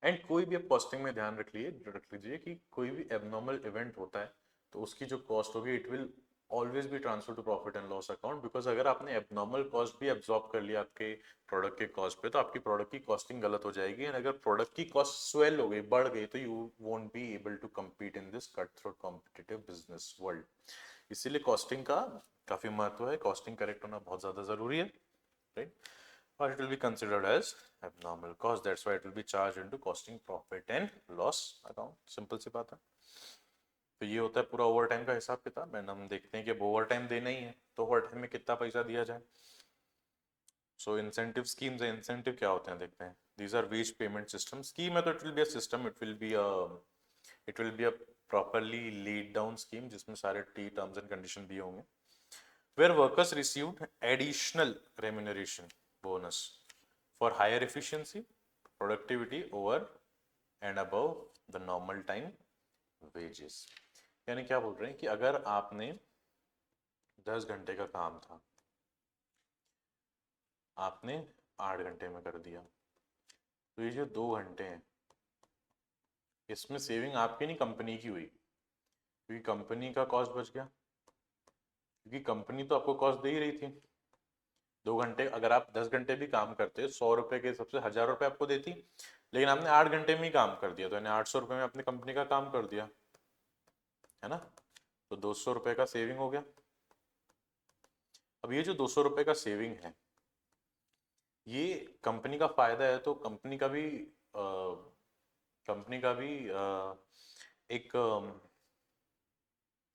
A: And कोई भी आप कॉस्टिंग में ध्यान रख लीजिए कि कोई भी एबनॉर्मल इवेंट होता है तो उसकी जो कॉस्ट होगी it will always be transfer to profit and loss account, because अगर आपने एबनॉर्मल कॉस्ट भी एब्जॉर्ब कर लिया आपके प्रोडक्ट के कॉस्ट पे तो आपकी प्रोडक्ट की कॉस्टिंग गलत हो जाएगी, एंड अगर प्रोडक्ट की कॉस्ट स्वेल हो गई, बढ़ गई, तो you won't be able to compete in this cut throat competitive business world. इसीलिए कॉस्टिंग का काफी महत्व है, कॉस्टिंग करेक्ट होना बहुत ज्यादा जरूरी है, right? Or it will be considered as abnormal cost. That's why it will be charged into costing profit and loss account. Simple सी बात है। तो ये होता है पूरा ओवर टाइम का हिसाब किताब, एंड हम देखते हैं कि अब ओवर टाइम देना ही है तो ओवर टाइम में कितना पैसा दिया जाए। सो इंसेंटिव स्कीम्स है, इंसेंटिव क्या होते हैं देखते हैं। These are wage payment system. Scheme है तो it will be a system, it will be a properly laid down scheme जिसमें सारे टी टर्म्स एंड कंडीशन दिए होंगे। Where workers received additional remuneration bonus for higher efficiency productivity over and above the normal time wages. यानी क्या बोल रहे हैं कि अगर आपने 10 घंटे का काम था, आपने 8 घंटे में कर दिया, तो ये जो 2 घंटे हैं इसमें सेविंग आपकी नहीं कंपनी की हुई, क्योंकि कंपनी का कॉस्ट बच गया, क्योंकि कंपनी तो आपको कॉस्ट दे ही रही थी। 2 घंटे अगर आप 10 घंटे भी काम करते 100 रुपए के सबसे 1000 रुपए आपको देती, लेकिन आपने 8 घंटे में ही काम कर दिया तो यानी 800 रुपए में अपनी कंपनी का काम कर दिया, है ना। तो 200 रुपए का सेविंग हो गया। अब ये जो 200 रुपए का सेविंग है ये कंपनी का फायदा है, तो कंपनी का भी एक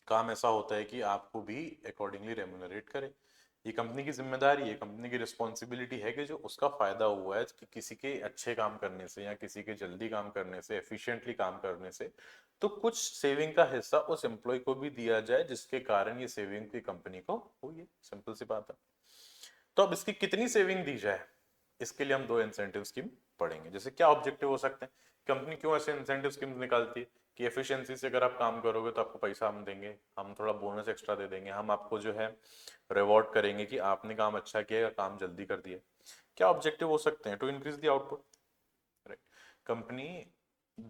A: काम ऐसा होता है कि आपको भी अकॉर्डिंगली रेम्यूनरेट करे। ये कंपनी की जिम्मेदारी है, कंपनी की रिस्पॉन्सिबिलिटी है कि जो उसका फायदा हुआ है कि किसी के अच्छे काम करने से या किसी के जल्दी काम करने से, एफिशिएंटली काम करने से, तो कुछ सेविंग का हिस्सा उस एम्प्लॉय को भी दिया जाए जिसके कारण ये सेविंग की कंपनी को हुई है। सिंपल सी बात है। तो अब इसकी कितनी सेविंग दी जाए, इसके लिए हम दो इंसेंटिव स्कीम पढ़ेंगे। जैसे क्या ऑब्जेक्टिव हो सकते हैं, कंपनी क्यों ऐसे इंसेंटिव स्कीम निकालती है कि एफिशिएंसी से अगर आप काम करोगे तो आपको पैसा हम देंगे, हम थोड़ा बोनस एक्स्ट्रा दे देंगे, हम आपको जो है रिवॉर्ड करेंगे कि आपने काम अच्छा किया या काम जल्दी कर दिया। क्या ऑब्जेक्टिव हो सकते हैं, to increase the output, right. Company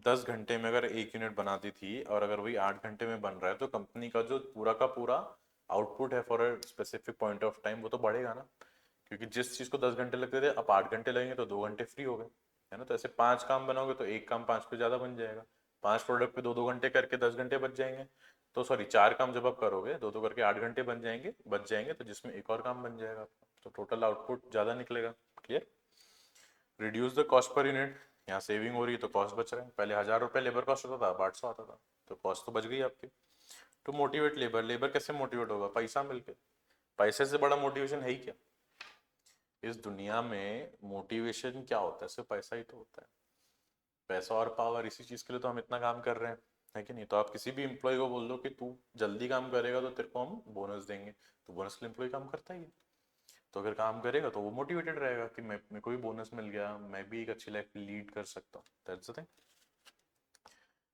A: 10 घंटे में अगर 1 यूनिट बनाती थी और अगर वही 8 घंटे में बन रहा है तो कंपनी का जो पूरा का पूरा आउटपुट है for a specific point of time वो तो बढ़ेगा ना, क्योंकि जिस चीज को 10 घंटे लगते थे अब 8 घंटे लगेंगे तो 2 घंटे फ्री हो गए, है ना। तो ऐसे 5 काम बनाओगे तो एक काम 5 पे ज्यादा बन जाएगा, 5 प्रोडक्ट पे 2-2 घंटे करके 10 घंटे बच जाएंगे। तो सॉरी 4 काम जब आप करोगे 2-2 करके 8 घंटे बच जाएंगे, तो जिसमें एक और काम बन जाएगा आपका, तो टोटल आउटपुट ज्यादा निकलेगा। Clear. Reduce the cost per unit, यहाँ सेविंग हो रही है तो कॉस्ट बच रहा है। पहले 1000 रुपये लेबर कॉस्ट होता था, अब 800 आता था, तो कॉस्ट तो बच गई आपकी। टू मोटिवेट लेबर, लेबर कैसे मोटिवेट होगा, पैसा मिलके। पैसे से बड़ा मोटिवेशन है ही क्या इस दुनिया में। मोटिवेशन क्या होता है, सिर्फ पैसा ही तो होता है। पैसा और पावर, इसी चीज के लिए तो हम इतना काम कर रहे हैं, है कि नहीं। तो आप किसी भी एम्प्लॉय को बोल दो कि तू जल्दी काम करेगा तो तेरे को हम बोनस देंगे, तो बोनस के लिए एम्प्लॉय काम करता ही है। तो अगर काम करेगा तो वो मोटिवेटेड रहेगा कि मैं, मेरे को भी बोनस मिल गया, मैं भी एक अच्छी लाइफ लीड कर सकता हूँ। That's the thing.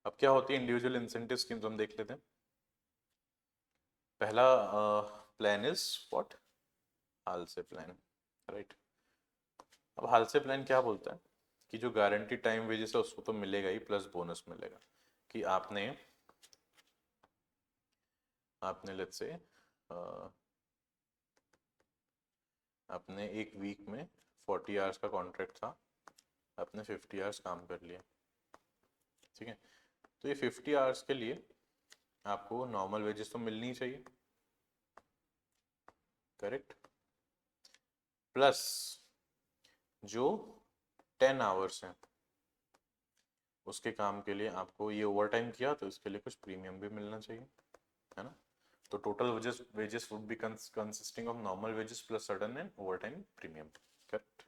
A: अब क्या होती है इंडिविजुअल इंसेंटिव स्कीम्स, हम देख लेते हैं। पहला प्लान इज व्हाट, हाल से प्लान, राइट। अब हाल से प्लान क्या बोलता है कि जो गारंटी टाइम वेजेस है उसको तो मिलेगा ही, प्लस बोनस मिलेगा। कि आपने आपने लेट्स से आपने एक वीक में 40 आवर्स का कॉन्ट्रैक्ट था, आपने 50 आवर्स काम कर लिया, ठीक है। तो ये 50 आवर्स के लिए आपको नॉर्मल वेजेस तो मिलनी ही चाहिए, करेक्ट। प्लस जो 10 आवर्स हैं उसके काम के लिए आपको ये ओवर टाइम किया तो इसके लिए कुछ प्रीमियम भी मिलना चाहिए, है ना। तो total wages wages would be consisting of normal wages plus sudden and over time premium, correct.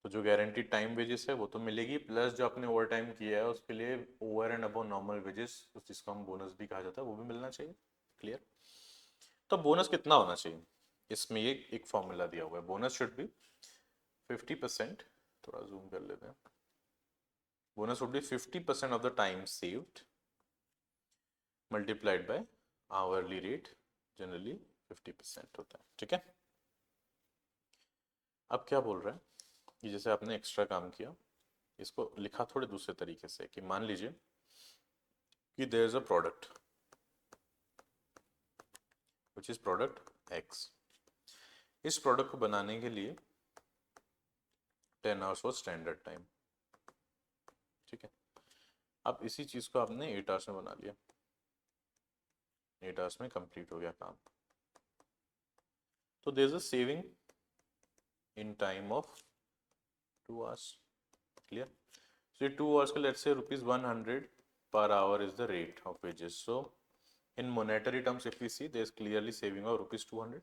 A: तो जो गारंटीड टाइम वेजेस है वो तो मिलेगी, प्लस जो आपने ओवर टाइम किया है उसके लिए over and above normal wages, जिसको हम बोनस भी कहा जाता है, वो भी मिलना चाहिए। क्लियर। तो बोनस कितना होना चाहिए, इसमें ये एक फॉर्मूला दिया हुआ है। बोनस शुड बी 50%, थोड़ा जूम कर लेते हैं। Bonus would be 50% of the time saved multiplied by hourly rate, generally 50% होता है, ठीक है। अब क्या बोल रहा है कि जैसे आपने एक्स्ट्रा काम किया, इसको लिखा थोड़े दूसरे तरीके से कि मान लीजिए कि there is a product which is product X. इस प्रोडक्ट को बनाने के लिए 10 आवर्स वॉज स्टैंडर्ड टाइम, ठीक है। अब इसी चीज को आपने 8 आवर्स में बना लिया, 8 आवर्स में कंप्लीट हो गया काम। तो there is a saving in time of 2 hours. Clear. So ये 2 आवर्स का let's say ₹100 per hour is the rate of wages. So in monetary terms, if we see, there is clearly saving of rupees 200,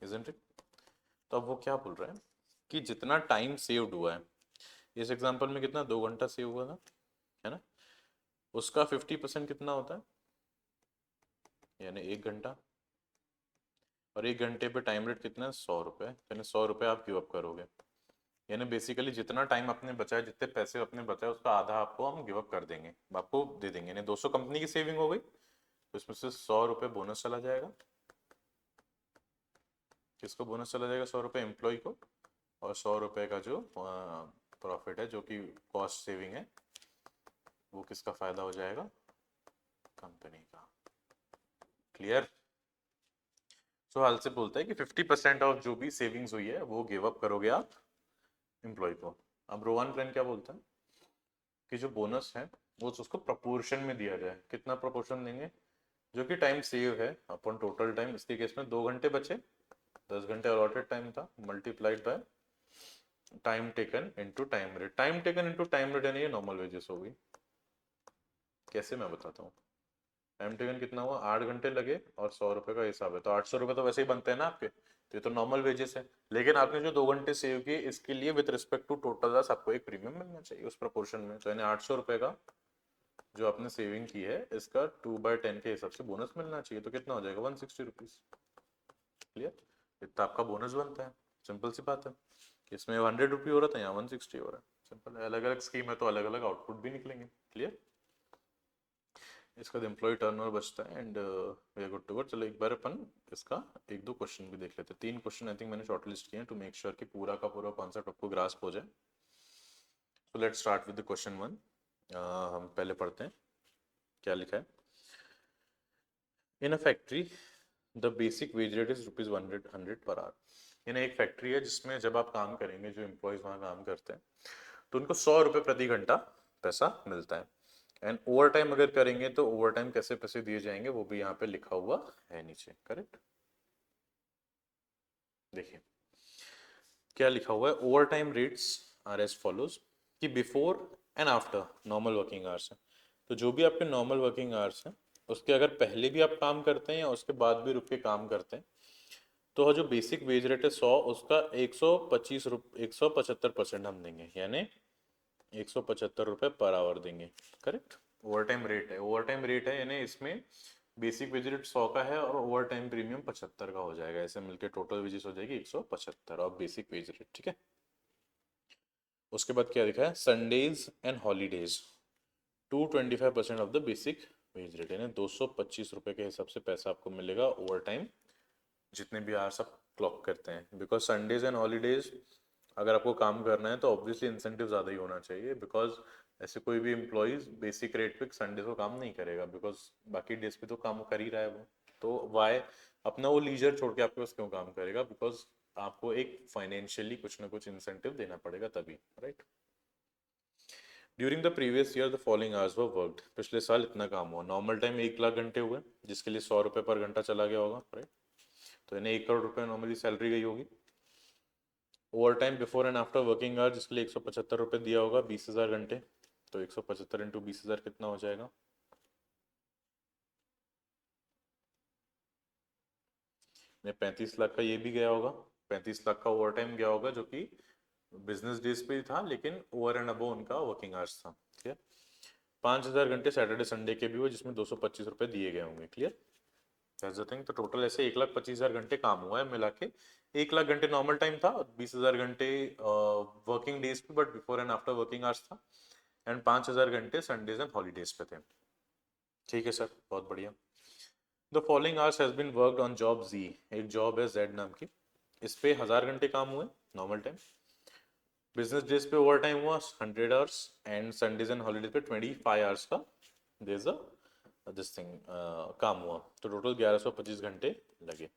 A: isn't it? तो अब वो क्या बोल रहा है कि जितना टाइम सेव्ड हुआ है, इस एग्जांपल में कितना 2 घंटा सेव हुआ था, है ना, उसका 50% कितना होता है, यानी 1 घंटा, और 1 घंटे पे टाइम रेट कितना है 100 रुपये, यानी 100 रुपये आप गिव अप करोगे। यानी बेसिकली जितना टाइम अपने बचा है, जितने पैसे अपने बचा है, उसका आधा आपको हम गिव अप कर देंगे, आपको दे देंगे। यानी 200 कंपनी की सेविंग हो गई, तो इसमें से 100 रुपये बोनस चला जाएगा। किसको बोनस चला जाएगा? 100 रुपये एम्प्लॉय को, और 100 रुपये का जो प्रॉफिट है, जो कि कॉस्ट सेविंग है, वो किसका फायदा हो जाएगा? कंपनी का। क्लियर? सो हाल से बोलता है कि 50% ऑफ जो भी सेविंग्स हुई है वो गिव अप करोगे आप एम्प्लॉय को। अब रोहन प्लान क्या बोलता है कि जो बोनस है वो उसको प्रपोर्शन में दिया जाए। कितना प्रपोर्शन देंगे? जो कि टाइम सेव है अपन टोटल टाइम, इसके केस में 2 घंटे बचे, 10 घंटे अलॉटेड टाइम था, multiplied by time taken into time rate. Time taken into time rate यानी ये नॉर्मल वेजेस हो गई। कैसे, मैं बताता हूँ। टाइम टेकन कितना हुआ? 8 घंटे लगे और 100 रुपये का हिसाब है, तो 800 रुपये तो वैसे ही बनते हैं ना आपके, तो ये तो नॉर्मल वेजेस है। लेकिन आपने जो 2 घंटे सेव किए, इसके लिए with respect to total loss आपको एक प्रीमियम मिलना चाहिए उस प्रोपोर्शन में। तो यानी 800 रुपये का जो आपने सेविंग की है, इसका 2/10 के हिसाब से बोनस मिलना चाहिए। तो कितना हो जाएगा? 160 रुपीज। क्लियर? इतना आपका बोनस बनता है। सिंपल सी बात है। इसमें 100 रुपये हो रहा था, यहाँ 160 हो रहा है। सिंपल है। अलग अलग स्कीम है तो अलग अलग आउटपुट भी निकलेंगे। क्लियर? इसका एम्प्लॉय टर्नओवर बचता है and we are good to go. चलो एक बार अपन इसका 1-2 क्वेश्चन भी देख लेते हैं। 3 क्वेश्चन आई थिंक मैंने शॉर्ट लिस्ट किए हैं टू मेक श्योर कि पूरा का पूरा कॉन्सेप्ट आपको ग्रास्प हो जाए। So let's start with the question 1। हम पहले पढ़ते हैं क्या लिखा है। In a factory the basic wage rate is rupees 100 per our. यानी एक फैक्ट्री है जिसमें जब आप काम करेंगे, जो एम्प्लॉयज वहाँ काम करते हैं, तो उनको 100 रुपये प्रति घंटा पैसा मिलता है। एंड ओवर टाइम अगर करेंगे तो ओवर टाइम कैसे पैसे दिए जाएंगे वो भी यहाँ पे लिखा हुआ है नीचे। करेक्ट? देखिए क्या लिखा हुआ है। Overtime rates are as follows कि before and after normal working hours है, तो जो भी आपके नॉर्मल वर्किंग आवर्स हैं उसके अगर पहले भी आप काम करते हैं या उसके बाद भी रुक के काम करते हैं, तो जो बेसिक वेज रेट है 100, उसका 175% हम देंगे, यानी 175 रुपये पर आवर देंगे। करेक्ट? ओवर टाइम रेट है, ओवर टाइम रेट है, यानी इसमें बेसिक वेज रेट 100 का है और ओवर टाइम प्रीमियम 75 का हो जाएगा। ऐसे मिलके टोटल वेजेस हो जाएगी 175 और बेसिक वेज रेट। ठीक है? उसके बाद क्या लिखा है? Sundays and holidays 225% of the basic wage rate, यानी 225 रुपये के हिसाब से पैसा आपको मिलेगा ओवर टाइम जितने भी आवर्स आप क्लॉक करते हैं। बिकॉज संडेज एंड हॉलीडेज अगर आपको काम करना है तो ऑब्वियसली इंसेंटिव ज़्यादा ही होना चाहिए, बिकॉज ऐसे कोई भी एम्प्लॉयज बेसिक रेट पे संडे को काम नहीं करेगा, बिकॉज बाकी डेज पे तो काम कर ही रहा है वो। तो वाई अपना वो लीजर छोड़ के आपके पास क्यों काम करेगा? बिकॉज आपको एक फाइनेंशियली कुछ ना कुछ इंसेंटिव देना पड़ेगा तभी। Right? During the previous year the following hours were worked. पिछले साल इतना काम हुआ। नॉर्मल टाइम 1 लाख घंटे हुए, जिसके लिए 100 रुपये पर घंटा चला गया होगा। राइट? तो यानी 1 करोड़ रुपये नॉर्मली सैलरी गई होगी। Over time before and after working hour जिसके लिए 175 रुपये दिया होगा, 20,000 घंटे। तो 175 इंटू 20,000 कितना हो जाएगा? 35 लाख का ये भी गया होगा। 35 लाख का ओवर टाइम गया होगा, जो कि बिजनेस डेज पे ही था, लेकिन ओवर एंड अबव उनका वर्किंग आवर्स था। क्लियर? 5,000 घंटे सैटरडे संडे के भी हुए, जिसमें 225 रुपये दिए गए होंगे। क्लियर? That's the thing. तो टोटल ऐसे 1,25,000 घंटे काम हुआ है मिला के। 1 लाख घंटे नॉर्मल टाइम था, 20,000 घंटे वर्किंग डेज पे but before and after working hours था, एंड 5,000 घंटे संडेज एंड हॉलीडेज पे थे। ठीक है सर, बहुत बढ़िया। The following hours has been worked on job G. एक जॉब है जेड नाम की, इस पे 1,000 घंटे काम हुए नॉर्मल टाइम। बिजनेस डेज पे ओवर टाइम हुआ 100 hours, and Sundays and holidays पे 25 आवर्स का देयर अ दिस थिंग काम हुआ। तो टोटल 1,125 घंटे लगे।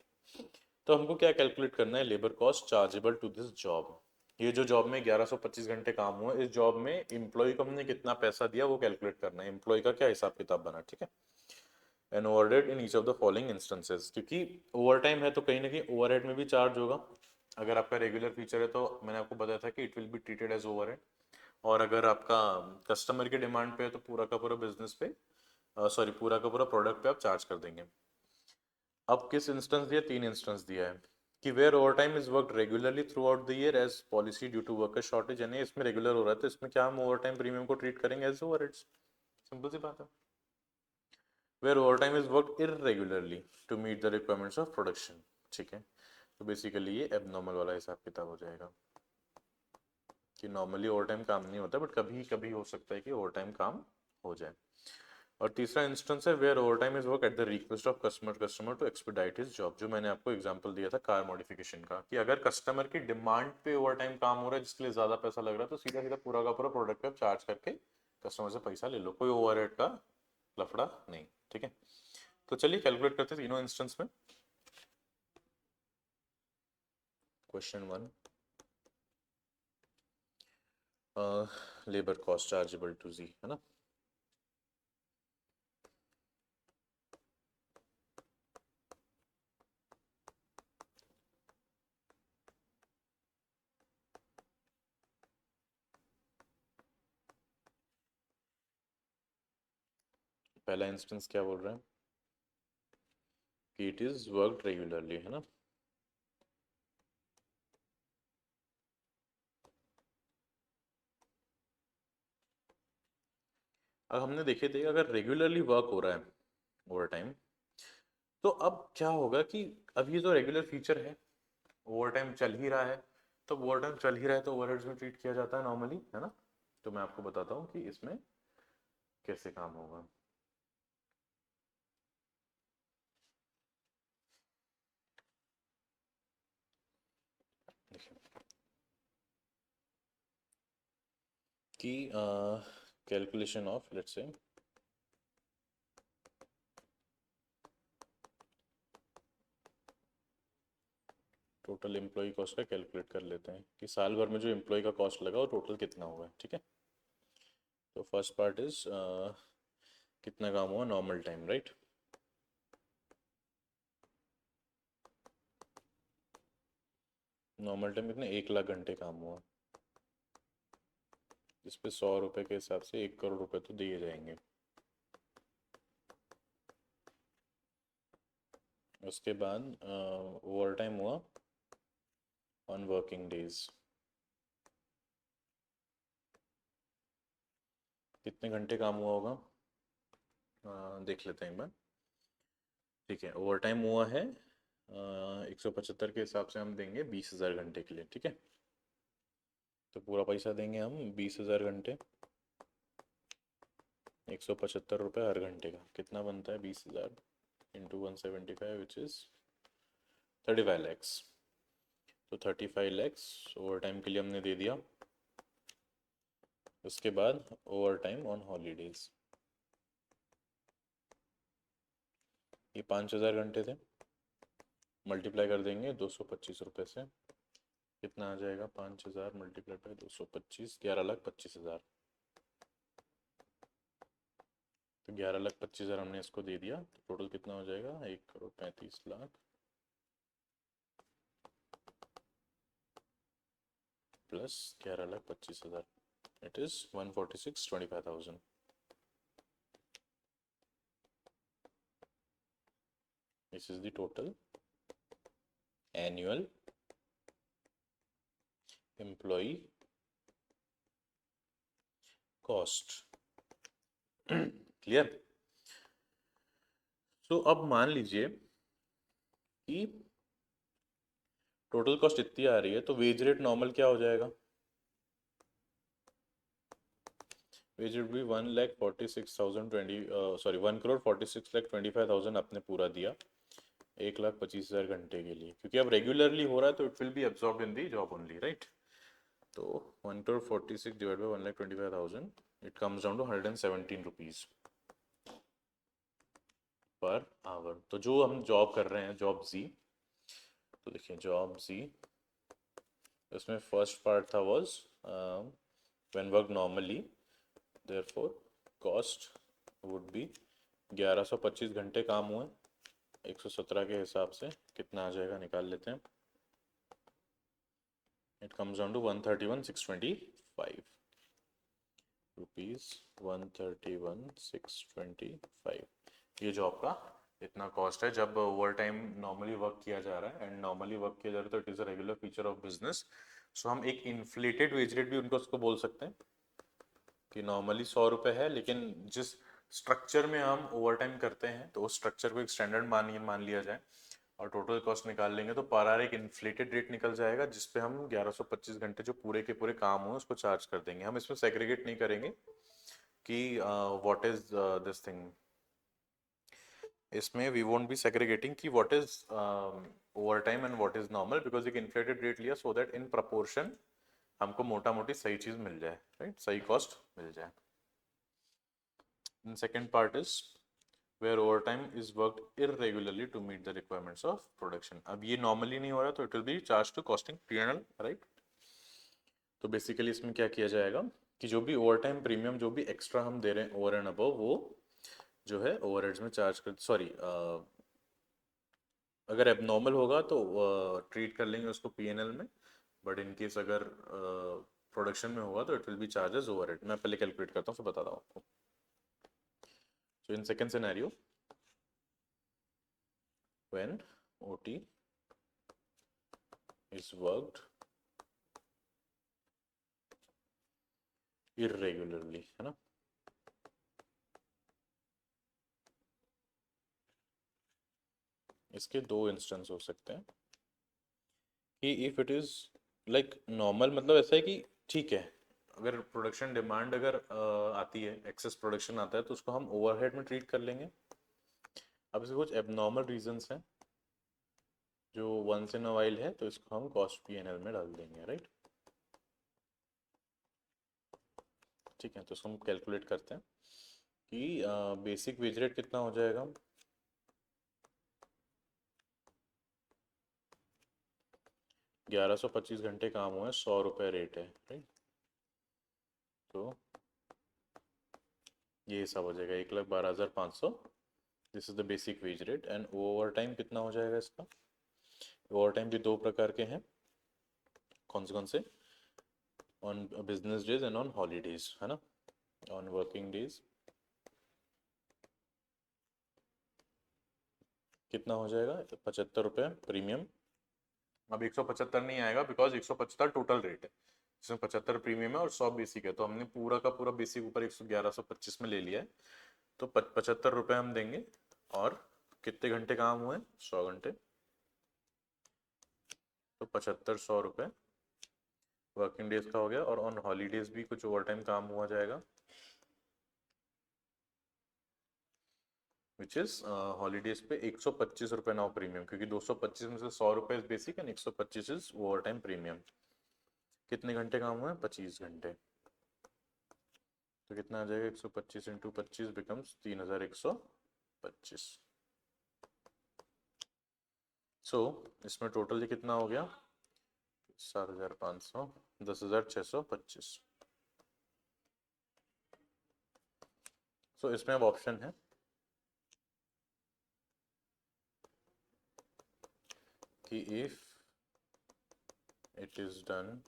A: तो हमको क्या कैलकुलेट करना है? Labour cost chargeable to this job. ये जो जॉब में 1,125 घंटे काम हुआ, इस जॉब में एम्प्लॉय को हमने कितना पैसा दिया वो कैलकुलेट करना है। एम्प्लॉय का क्या हिसाब किताब बना। ठीक है? An overhead in each of the following instances, क्योंकि ओवर टाइम है तो कहीं ना कहीं ओवरहेड में भी चार्ज होगा। अगर आपका रेगुलर फीचर है तो मैंने आपको बताया था कि it will be treated as overhead. और अगर आपका कस्टमर की डिमांड पे है तो पूरा का पूरा बिजनेस पे, सॉरी, पूरा का पूरा प्रोडक्ट पे आप चार्ज कर देंगे। अब किस इंस्टेंस दिया, 3 इंस्टेंस दिया है कि where overtime is work regularly throughout the year as policy due to worker shortage, यानी इसमें रेगुलर हो रहा है तो इसमें क्या हम ओवर टाइम प्रीमियम को ट्रीट करेंगे एज ओवरहेड्स। सिंपल सी बात है। Where overtime is work irregularly to meet the requirements of production, ठीक है। तो बेसिकली ये एबनॉर्मल वाला हिसाब किताब हो जाएगा कि नॉर्मली ओवर टाइम काम नहीं होता, बट कभी कभी हो सकता है कि ओवर टाइम काम हो जाए। और तीसरा इंस्टेंस है where overtime is work at the request of customer to expedite his job, जो मैंने आपको एग्जांपल दिया था कार मॉडिफिकेशन का, कि अगर कस्टमर की डिमांड पे ओवर टाइम काम हो रहा है जिसके लिए ज्यादा पैसा लग रहा है तो सीधा सीधा पूरा का पूरा प्रोडक्ट पे आप चार्ज करके कस्टमर से पैसा ले लो, कोई ओवरहेड का लफड़ा नहीं, ठीक है। तो चलिए कैलकुलेट करते हैं तीनों इंस्टेंस में। Question 1, labour cost chargeable to G, है ना। पहला इंस्टेंस क्या बोल रहा है कि इट इज वर्कड रेगुलरली, है ना। अब हमने देखे थे अगर रेगुलरली वर्क हो रहा है ओवर टाइम, तो अब क्या होगा कि अब ये जो रेगुलर फीचर है, ओवर टाइम चल ही रहा है, तो ओवर टाइम चल ही रहा है तो ओवरहेड्स में ट्रीट किया जाता है नॉर्मली, है ना। तो मैं आपको बताता हूँ कि इसमें कैसे काम होगा। देखिए कि calculation of let's say total employee cost का कैलकुलेट कर लेते हैं कि साल भर में जो एम्प्लॉय का कॉस्ट लगा वो टोटल कितना हुआ, ठीक है। तो फर्स्ट पार्ट इज कितना काम हुआ normal time, right. Normal time कितने 1 लाख घंटे काम हुआ, जिस पे 100 रुपये के हिसाब से 1 करोड़ रुपए तो दिए जाएंगे। उसके बाद ओवर टाइम हुआ ऑन वर्किंग डेज, कितने घंटे काम हुआ होगा, देख लेते हैं एक बार। ठीक है, ओवर टाइम हुआ है 175 के हिसाब से हम देंगे 20,000 घंटे के लिए, ठीक है। तो पूरा पैसा देंगे हम 20,000 घंटे, 175 रुपये हर घंटे का, कितना बनता है 20,000 इंटू 175 विच इज़ 35 लैक्स। तो 35 लैक्स ओवर टाइम के लिए हमने दे दिया। उसके बाद ओवर टाइम ऑन हॉलीडेज, ये 5,000 घंटे थे, मल्टीप्लाई कर देंगे 225 रुपये से, कितना आ जाएगा 5,000 मल्टीप्लाई बाई 225, 11,25,000। तो 11,25,000 हमने इसको दे दिया, तो टोटल कितना हो जाएगा 1,35,00,000 plus 11,25,000, it is 146,25,000। This is the total annual employee cost. Clear. So अब मान लीजिए कि टोटल कॉस्ट इतनी आ रही है, तो वेज रेट नॉर्मल क्या हो जाएगा, वेज रेट भी 1,46,020 सॉरी 1,46,25,000 आपने पूरा दिया 1,25,000 घंटे के लिए, क्योंकि अब रेगुलरली हो रहा है तो it will be absorb in the job only, right. तो 1,46,000 divide by 1,25,000, it comes down to 117 rupees per hour. तो जो हम जॉब कर रहे हैं जॉब जी, तो देखिए जॉब जी, इसमें फर्स्ट पार्ट था was when work normally, therefore cost would be 1125 घंटे काम हुए 117 के हिसाब से, कितना आ जाएगा निकाल लेते हैं। It comes down to 131,625। ₹131,625 ये जॉब का इतना कॉस्ट है जब ओवर टाइम नॉर्मली वर्क किया जा रहा है। एंड नॉर्मली वर्क किया जा रहा है तो it is a regular feature of business. So हम एक इन्फ्लेटेड वेज रेट भी उनको उसको बोल सकते हैं कि नॉर्मली 100 रुपये है, लेकिन जिस स्ट्रक्चर में हम ओवर टाइम करते हैं तो उस स्ट्रक्चर को एक स्टैंडर्ड मान लिया जाए और टोटल कॉस्ट निकाल लेंगे तो पर आवर एक इन्फ्लेटेड रेट निकल जाएगा जिसपे हम 1125 घंटे जो पूरे के पूरे काम हो उसको चार्ज कर देंगे। हम इसमें सेग्रीगेट नहीं करेंगे कि व्हाट इज दिस थिंग, इसमें वी वोंट बी सेग्रीगेटिंग कि what is over time and what is normal, because एक इन्फ्लेटेड रेट लिया सो दैट इन प्रपोर्शन हमको मोटा मोटी सही चीज मिल जाए, राइट, सही कॉस्ट मिल जाए। Second part is where overtime is worked irregularly to meet the requirements of production। अब ये नॉर्मली नहीं हो रहा तो it will be charge to costing P&L, right. तो बेसिकली इसमें क्या किया जाएगा कि जो भी ओवर टाइम प्रीमियम जो भी एक्स्ट्रा हम दे रहे हैं ओवर एंड अबव वो जो है ओवरहेड्स में चार्ज कर, सॉरी, अगर एबनॉर्मल होगा तो ट्रीट कर लेंगे उसको P&L में, बट इन केस अगर प्रोडक्शन में होगा तो it will B charges overhead. मैं पहले कैलकुलेट करता हूँ फिर बताता हूँ आपको। So in second scenario, when OT is worked irregularly, है ना, इसके दो इंस्टेंस हो सकते हैं कि if it is like normal, मतलब ऐसा है कि ठीक है अगर प्रोडक्शन डिमांड अगर आती है, एक्सेस प्रोडक्शन आता है तो उसको हम ओवरहेड में ट्रीट कर लेंगे। अब इसके कुछ एबनॉर्मल रीजंस हैं जो वंस इन अ वाइल है तो इसको हम कॉस्ट P&L में डाल देंगे, राइट। ठीक है, तो इसको हम कैलकुलेट करते हैं कि बेसिक वेज रेट कितना हो जाएगा। 1125 घंटे काम हुआ है, 100 रुपये रेट है, राइट। तो ये हिसाब हो जाएगा 1,12,500। This is the basic wage rate. And over time कितना हो जाएगा इसका। ओवर टाइम भी दो प्रकार के हैं, कौन से, on business days and on holidays, है ना। ऑन वर्किंग डेज कितना हो जाएगा, 75 रुपये प्रीमियम। अब 175 नहीं आएगा बिकॉज 175 टोटल रेट है, जिसमें 75 प्रीमियम है और 100 बेसिक है, तो हमने पूरा का पूरा बेसिक ऊपर 1125 में ले लिया है। तो 75 रुपये हम देंगे और कितने घंटे काम हुए, 100 घंटे, तो 75 100 रुपये वर्किंग डेज का हो गया। और ऑन हॉलीडेज भी कुछ ओवर टाइम काम हुआ जाएगा विच इज हॉलीडेज पे 125 रुपये नाउ प्रीमियम, क्योंकि 225 में से 100 रुपये basic and 125 is overtime premium. कितने घंटे काम हुए, 25 घंटे, तो कितना आ जाएगा 125 इंटू 25 बिकम्स 3125। सो इसमें टोटल ये कितना हो गया, 7,500, 10,625। सो इसमें अब ऑप्शन है कि if it is done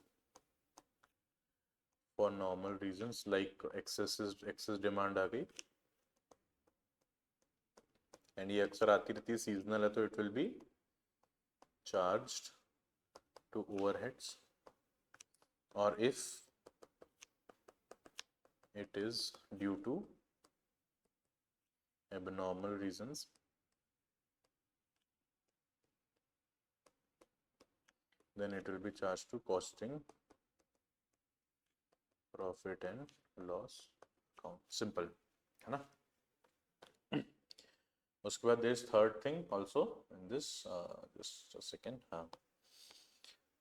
A: for normal reasons like excess demand आ गई, एंड ये अक्सर आती रहती है, सीजनल है, तो it will be charged to overheads. और if it is due to abnormal reasons, then it will be charged to costing profit and loss account, simple, है ना। उसके बाद there is third thing also in this, just a second, हाँ,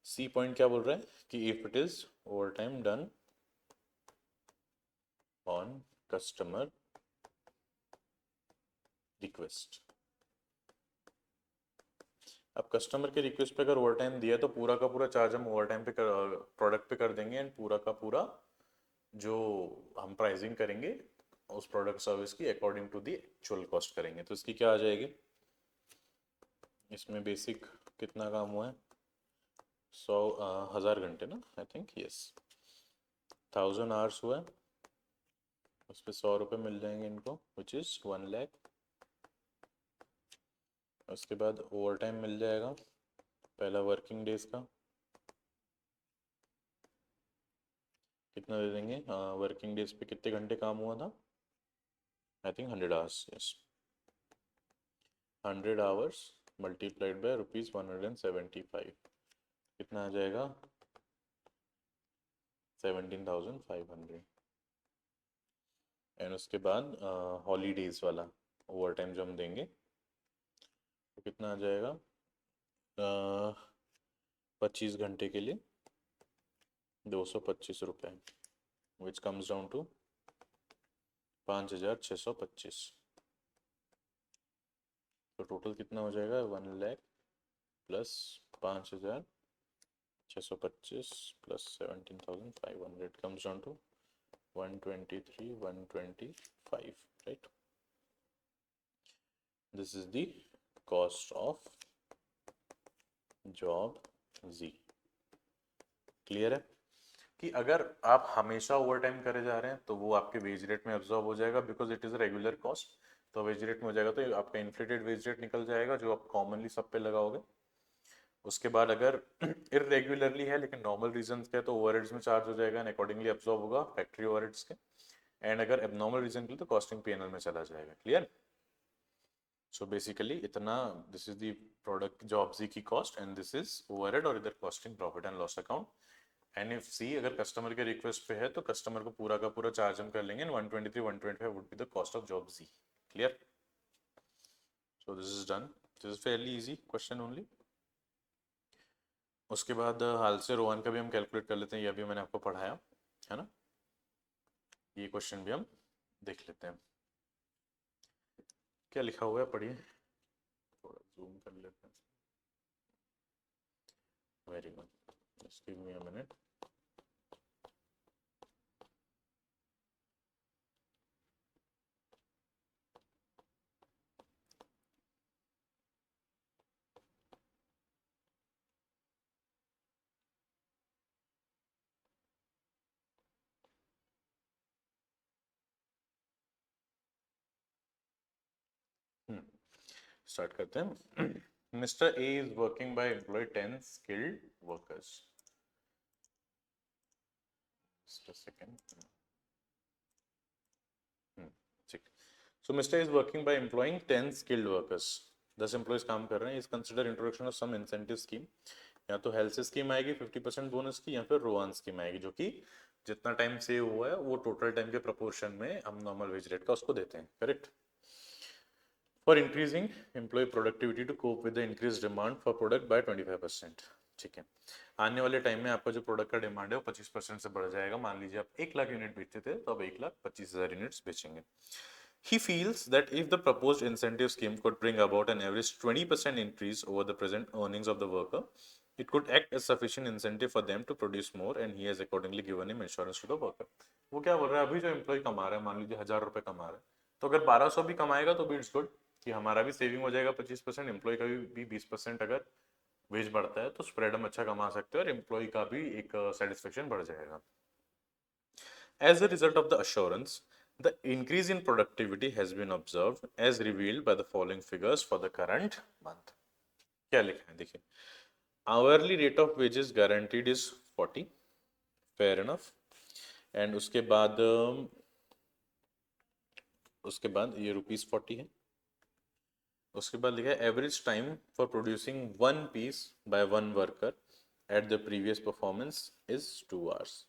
A: C point क्या बोल रहा है कि if it is overtime done on customer request। अब कस्टमर के रिक्वेस्ट पे अगर ओवर टाइम दिया तो पूरा का पूरा चार्ज हम ओवर टाइम पे प्रोडक्ट पे कर देंगे, एंड पूरा का पूरा जो हम प्राइसिंग करेंगे उस प्रोडक्ट सर्विस की according to the actual cost करेंगे। तो इसकी क्या आ जाएगी, इसमें बेसिक कितना काम हुआ है, 1,000 घंटे ना, आई थिंक यस, 1000 आवर्स हुआ है, उस पर 100 रुपये मिल जाएंगे इनको, विच इज़ 1 लाख। उसके बाद ओवर टाइम मिल जाएगा पहला वर्किंग डेज का, कितना दे देंगे, वर्किंग डेज पे कितने घंटे काम हुआ था, I think 100 hours, yes. 100 hours multiplied by ₹175, कितना आ जाएगा, 17,500। एंड उसके बाद हॉलीडेज वाला ओवर टाइम जो हम देंगे तो कितना आ जाएगा, 25 घंटे के लिए 225 रुपये, विच कम्स डाउन टू 5,625। तो टोटल कितना हो जाएगा, 1 lakh plus 5,625 plus 17,500 comes down to 123, 125, right? This is the cost of job Z. Clear है कि अगर आप हमेशा ओवर टाइम करे जा रहे हैं तो वो आपके वेज रेट में एब्जॉर्ब हो जाएगा, because it is regular cost. तो वेज रेट में हो जाएगा तो आपका इन्फ्लेटेड वेज रेट निकल जाएगा जो आप कॉमनली सब पे लगाओगे। उसके बाद अगर इरेगुलरली है लेकिन नॉर्मल रीजन के तो ओवरहेड्स में चार्ज हो जाएगा एंड अकॉर्डिंगली एब्जॉर्ब होगा फैक्ट्री ओवरहेड्स के। एंड अगर एबनॉर्मल रीजन के लिए तो कॉस्टिंग पीएनएल में चला जाएगा। क्लियर? सो बेसिकली इतना, this is the product job G की cost and this is overhead और इधर costing profit and loss account. And if see अगर कस्टमर के रिक्वेस्ट पे है तो कस्टमर को पूरा का पूरा चार्ज हम कर लेंगे and 123 125 would be the cost of job जी। Clear? So this is done, this is fairly easy question only. उसके बाद हाल से रोहन का भी हम कैलकुलेट कर लेते हैं, ये भी मैंने आपको पढ़ाया है ना, ये क्वेश्चन भी हम देख लेते हैं। क्या लिखा हुआ है पढ़िए, थोड़ा जूम कर लेते हैं। Very good, just give me a minute. Start करते हैं। Mister A is working by employ 10 skilled workers. Just a second. ठीक। So mister is working by employing 10 skilled workers. 10 employees काम कर रहे हैं। Is consider introduction of some incentive scheme. या तो health से स्कीम आएगी 50% बोनस की, या फिर रोआन स्कीम आएगी जो कि जितना टाइम सेव हुआ है वो टोटल टाइम के प्रोपोर्शन में हम नॉर्मल वेज रेट का उसको देते हैं। Correct? For increasing employee productivity to cope with the increase demand for product by 25%। ठीक है, आने वाले टाइम में आपका जो प्रोडक्ट का डिमांड है वो 25% से बढ़ जाएगा। मान लीजिए आप 1 लाख यूनिट बेचते थे तो अब 1,25,000 यूनिट्स बेचेंगे। He feels that if the proposed incentive scheme could bring about an average 20% increase over the present earnings of the worker, it could act as sufficient incentive for them to produce more, and he has accordingly given him insurance to the worker. वो क्या बोल रहा है, अभी जो employ कमा रहा है, मान लीजिए 1,000 रुपए कमा रहा है, तो अगर 1,200 भी कमाएगा तो भी इट्स गुड कि हमारा भी सेविंग हो जाएगा 25%, एम्प्लॉय का भी 20%। अगर वेज बढ़ता है तो स्प्रेड हम अच्छा कमा सकते हैं और एम्प्लॉय का भी एक सेटिस्फेक्शन बढ़ जाएगा। As a result of the assurance, the increase in productivity has been observed as revealed by the following figures for the current month. क्या लिखा है देखिए, hourly rate of wages guaranteed is 40, fair enough, and उसके बाद ये ₹40 है। उसके बाद लिखा है average time for producing 1 piece by 1 worker at the previous performance is 2 hours.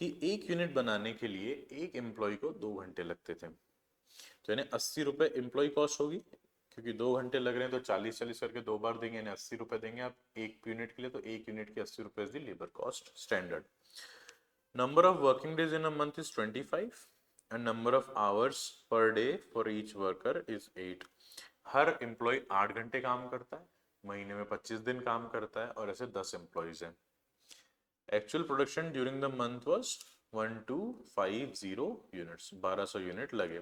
A: कि 1 यूनिट बनाने के लिए एक एम्प्लॉय को 2 घंटे लगते थे, तो यानी 80 रुपए एम्प्लॉय कॉस्ट होगी, क्योंकि 2 घंटे लग रहे हैं तो 40-40 करके 2 बार देंगे, यानी 80 रुपए देंगे आप 1 यूनिट के लिए, तो 1 यूनिट की 80 रुपए is the labour cost standard. Number of working days in a month is 25 and number of hours per day for each worker is 8। हर एम्प्लॉय 8 घंटे काम करता है, महीने में 25 दिन काम करता है, और ऐसे 10 एम्प्लॉयज हैं। Actual production during the month was 1250 units, 1200 unit लगे।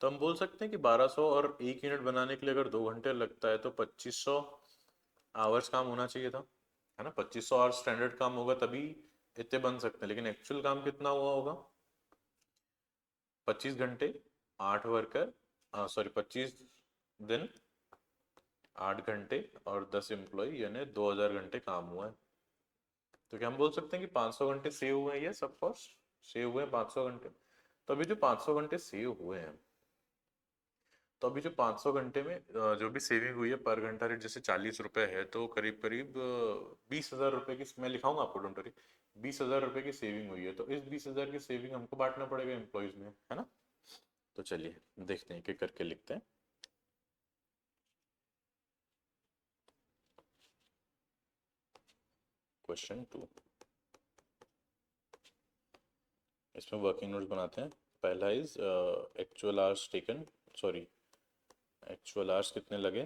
A: तो हम बोल सकते हैं कि 1200 और 1 यूनिट बनाने के लिए अगर 2 घंटे लगता है तो 2500 आवर्स काम होना चाहिए था, है ना। 2500 आवर्स स्टैंडर्ड काम होगा तभी इतने बन सकते हैं, लेकिन एक्चुअल काम कितना हुआ होगा, 25 घंटे, 8 वर्कर, सॉरी 25 दिन, 8 घंटे और 10 एम्प्लॉय, यानी 2000 घंटे काम हुआ है। तो क्या हम बोल सकते हैं कि 500 घंटे सेव हुए हैं? यस ऑफ कोर्स, सेव हुए हैं 500 घंटे। तो अभी जो 500 घंटे सेव हुए हैं, तो अभी जो 500 घंटे में जो भी सेविंग हुई है पर घंटा रेट जैसे 40 रुपए है, तो करीब करीब 20,000 रुपए की, मैं लिखाऊंगा आपको, डोंट वरी, 20,000 रुपए की सेविंग हुई है। तो इस 20,000 की सेविंग हमको बांटना पड़ेगा एम्प्लॉयज में, है ना। तो चलिए देखते हैं, एक एक करके लिखते हैं। क्वेश्चन 2, इसमें वर्किंग नोट्स बनाते हैं। पहला is actual hours taken, sorry actual hours कितने लगे।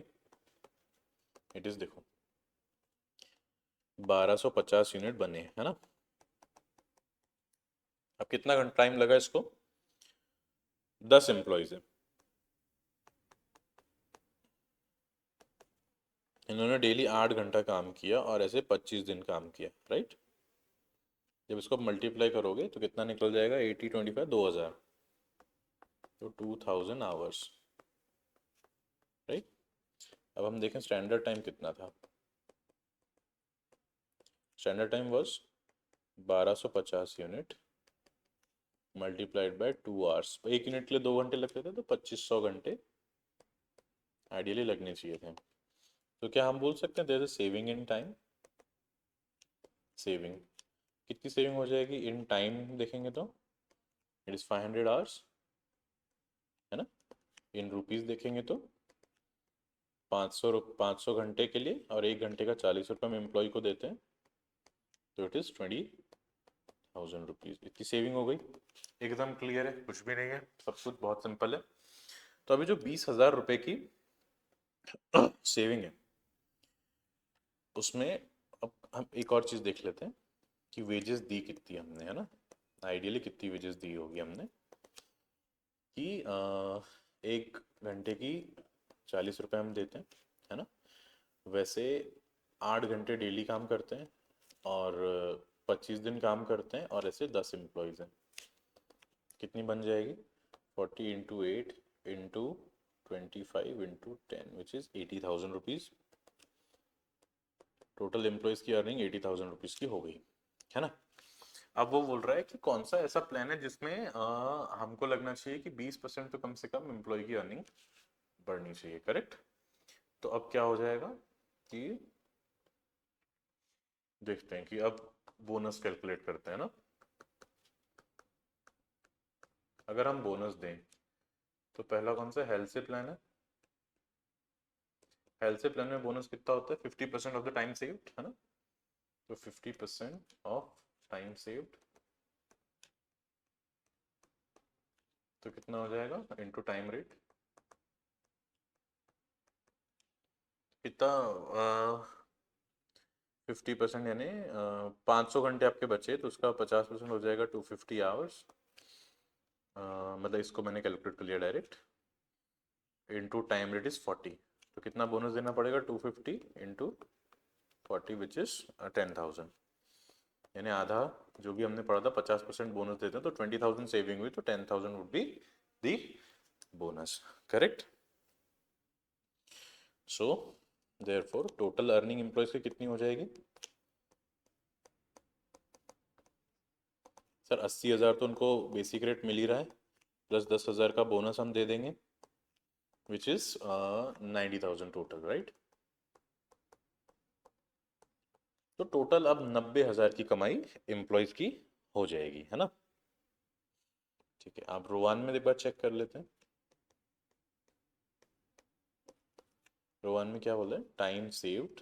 A: इट इज, देखो 1250 यूनिट बने, है ना। अब कितना घंटा टाइम लगा इसको, 10 एम्प्लॉयज है, इन्होंने डेली 8 घंटा काम किया और ऐसे 25 दिन काम किया, राइट। जब इसको मल्टीप्लाई करोगे तो कितना निकल जाएगा, 80 25 2000, तो 2000 आवर्स, राइट। अब हम देखें स्टैंडर्ड टाइम कितना था। Standard time was 1250 unit multiplied by 2 hours. एक यूनिट के लिए 2 घंटे लगते थे, तो 2500 घंटे आइडियली लगने चाहिए थे। तो क्या हम बोल सकते हैं there is saving in time. Saving कितनी सेविंग हो जाएगी इन टाइम, देखेंगे तो इट इज़ 500 आवर्स, है ना। इन रुपीस देखेंगे तो 500 घंटे के लिए, और 1 घंटे का 40 रुपये हम एम्प्लॉय को देते हैं, तो इट इज़ 20,000 रुपीज़। इतनी सेविंग हो गई, एकदम क्लियर है, कुछ भी नहीं है, सब कुछ बहुत सिंपल है। तो अभी जो 20,000 रुपये की सेविंग है, उसमें अब हम एक और चीज़ देख लेते हैं कि वेजेस दी कितनी हमने, है ना। आइडियली कितनी वेजेस दी होगी हमने, कि 1 घंटे की 40 रुपये हम देते हैं, है ना। वैसे 8 घंटे डेली काम करते हैं और 25 दिन काम करते हैं, और ऐसे 10 एम्प्लॉयज़ हैं। कितनी बन जाएगी, 40 × 8 × 25 × 10, which is 80,000 rupees. Total employees की अर्निंग 80,000 रुपीज़ की हो गई, है ना। अब वो बोल रहा है कि कौन सा ऐसा प्लान है जिसमें हमको लगना चाहिए कि 20% तो कम से कम एम्प्लॉय की अर्निंग बढ़नी चाहिए, करेक्ट। तो अब क्या हो जाएगा कि देखते हैं कि अब बोनस कैलकुलेट करते हैं ना। अगर हम बोनस दें तो पहला कौन सा हेल्थ से प्लान है। हेल्थ से प्लान में बोनस कितना होता है, 50% ऑफ द टाइम सेव्ड, है ना। तो 50% ऑफ टाइम सेव्ड, तो कितना हो जाएगा इनटू टाइम रेट। कितना 50% यानी 500 घंटे आपके बचे, तो उसका 50% हो जाएगा 250 आवर्स। मतलब इसको मैंने कैलकुलेट कर लिया direct, into time rate is 40। तो कितना बोनस देना पड़ेगा, 250 × 40 विच इज 10,000, यानी आधा जो भी हमने पढ़ा था 50% बोनस देते हैं, तो 20,000 सेविंग हुई, तो 10,000 would be the bonus, correct. So therefore total earning employees की कितनी हो जाएगी, सर 80,000 तो उनको बेसिक रेट मिल ही रहा है, प्लस 10,000 का बोनस हम दे देंगे, विच इज 90,000 टोटल, राइट। तो टोटल अब 90,000 की कमाई एम्प्लॉयज की हो जाएगी, है ना। ठीक है, आप रोवान में एक बार चेक कर लेते हैं। रोवान में क्या बोला है, time saved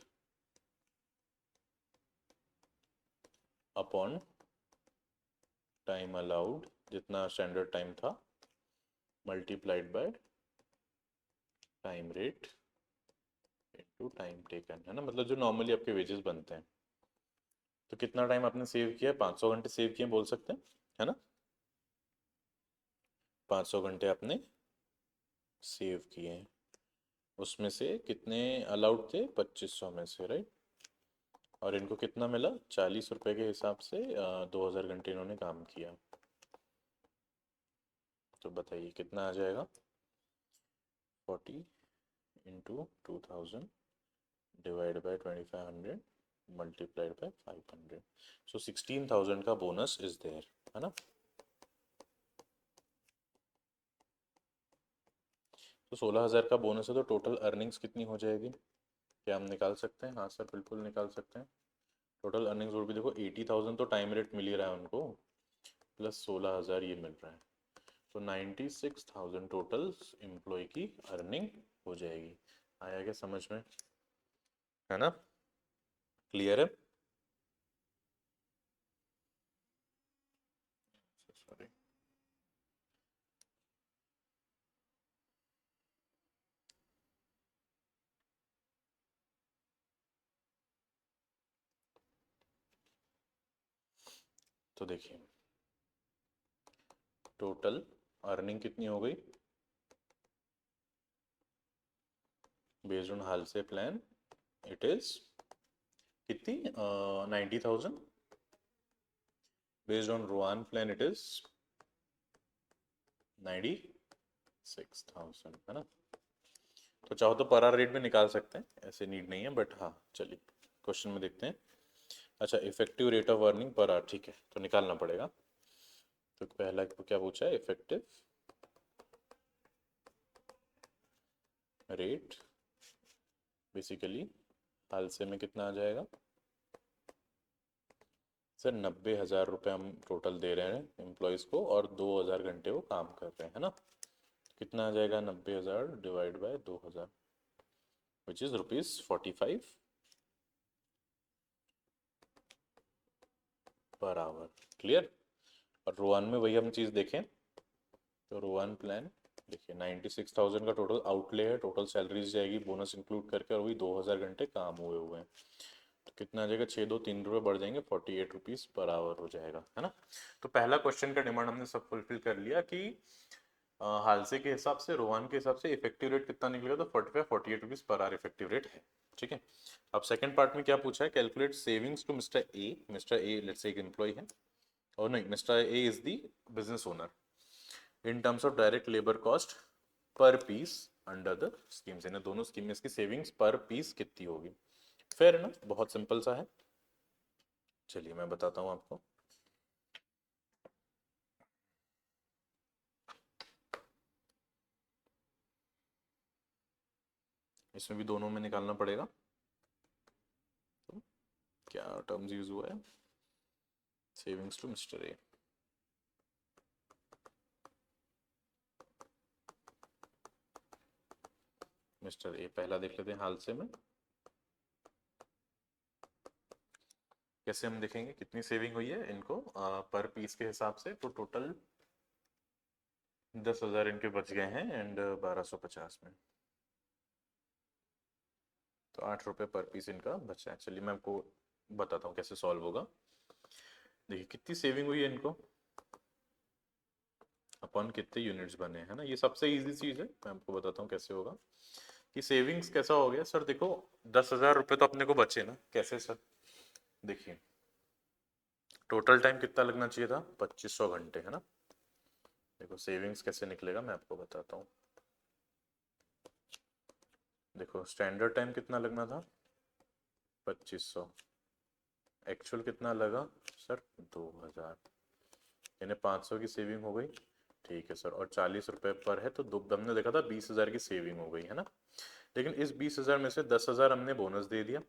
A: upon time allowed, जितना स्टैंडर्ड टाइम था, multiplied by time rate into time taken, है ना। मतलब जो नॉर्मली आपके वेजेस बनते हैं। तो कितना टाइम आपने सेव किया, 500 घंटे सेव किए बोल सकते हैं, है ना। 500 घंटे आपने सेव किए, उसमें से कितने अलाउड थे, 2500 में से, राइट। और इनको कितना मिला, 40 रुपए के हिसाब से 2000 घंटे इन्होंने काम किया। तो बताइए कितना आ जाएगा, 40 into 2000 divide by 2500 multiplied by 500, सो 16,000 का बोनस इज देयर, है ना। तो 16,000 का बोनस है तो टोटल अर्निंग्स कितनी हो जाएगी, क्या हम निकाल सकते हैं? हाँ सर बिल्कुल निकाल सकते हैं। टोटल अर्निंग्स और भी देखो 80,000 तो टाइम रेट मिल ही रहा है उनको, प्लस 16,000 ये मिल रहा है, तो 96,000 टोटल एम्प्लॉय की अर्निंग हो जाएगी। आया क्या समझ में, है ना, क्लियर है? सॉरी, तो देखिए टोटल अर्निंग कितनी हो गई बेस्ड ऑन हाल से प्लान, इट इज कितनी 90,000, based on Rowan plan it is 96,000, है ना। तो चाहो तो पर आवर रेट में निकाल सकते हैं, ऐसे नीड नहीं है, बट हाँ चलिए क्वेश्चन में देखते हैं। अच्छा effective rate of earning per hour, ठीक है, तो निकालना पड़ेगा। तो पहला क्या पूछा है, इफेक्टिव रेट, बेसिकली हाल से में कितना आ जाएगा सर, 90,000 रुपये हम टोटल दे रहे हैं एम्प्लॉयज़ को और 2,000 घंटे वो काम कर रहे हैं, है ना। कितना आ जाएगा 90,000 divide by 2,000 which is ₹45 per hour, clear. और रोवन में वही हम चीज़ देखें तो रोवन प्लान देखिए 96,000 का टोटल आउटले है, टोटल सैलरीज जाएगी बोनस इंक्लूड करके, और वही 2,000 घंटे काम हुए हुए हैं, तो कितना आ जाएगा, 6 2 3 रुपये बढ़ जाएंगे, 48 रुपीज़ पर आवर हो जाएगा, है ना। तो पहला क्वेश्चन का डिमांड हमने सब फुलफिल कर लिया कि हालसे के हिसाब से, रोहान के हिसाब से इफेक्टिव रेट कितना निकलेगा, तो 48 rupees per hour effective rate है, ठीक है। अब सेकंड पार्ट में क्या पूछा है, calculate savings to mister A. Mister A let's say एक एम्प्लॉय है, और नहीं, mister A is the business owner in terms of direct labour cost per piece under the schemes, इन्हें दोनों स्कीम में इसकी सेविंग्स पर पीस कितनी होगी। फेयर है ना, बहुत सिंपल सा है। चलिए मैं बताता हूँ आपको। इसमें भी दोनों में निकालना पड़ेगा, तो क्या टर्म्स यूज हुआ है, savings to mister A, mister A पहला देख लेते हैं हाल से में, कैसे हम देखेंगे कितनी सेविंग हुई है इनको पर पीस के हिसाब से, तो टोटल 10,000 इनके बच गए हैं एंड 1250 में, तो 8 रुपये पर पीस इनका बचा है। चलिए मैं आपको बताता हूँ कैसे सॉल्व होगा। देखिए कितनी सेविंग हुई है इनको अपन कितने यूनिट्स बने हैं ना, ये सबसे इजी चीज है, मैं आपको बताता हूँ कैसे होगा कि सेविंग्स कैसा हो गया सर। देखो 10,000 रुपये तो अपने को बचे ना, कैसे सर, देखिए टोटल टाइम कितना लगना चाहिए था, 2500 घंटे, है ना। देखो सेविंग्स कैसे निकलेगा मैं आपको बताता हूँ। देखो स्टैंडर्ड टाइम कितना लगना था 2500, एक्चुअल कितना लगा सर 2,000, यानी 500 की सेविंग हो गई, ठीक है सर। और 40 रुपये पर है तो दो, हमने देखा था 20,000 की सेविंग हो गई, है ना। लेकिन इस 20,000 में से 10,000 हमने बोनस दे दिया,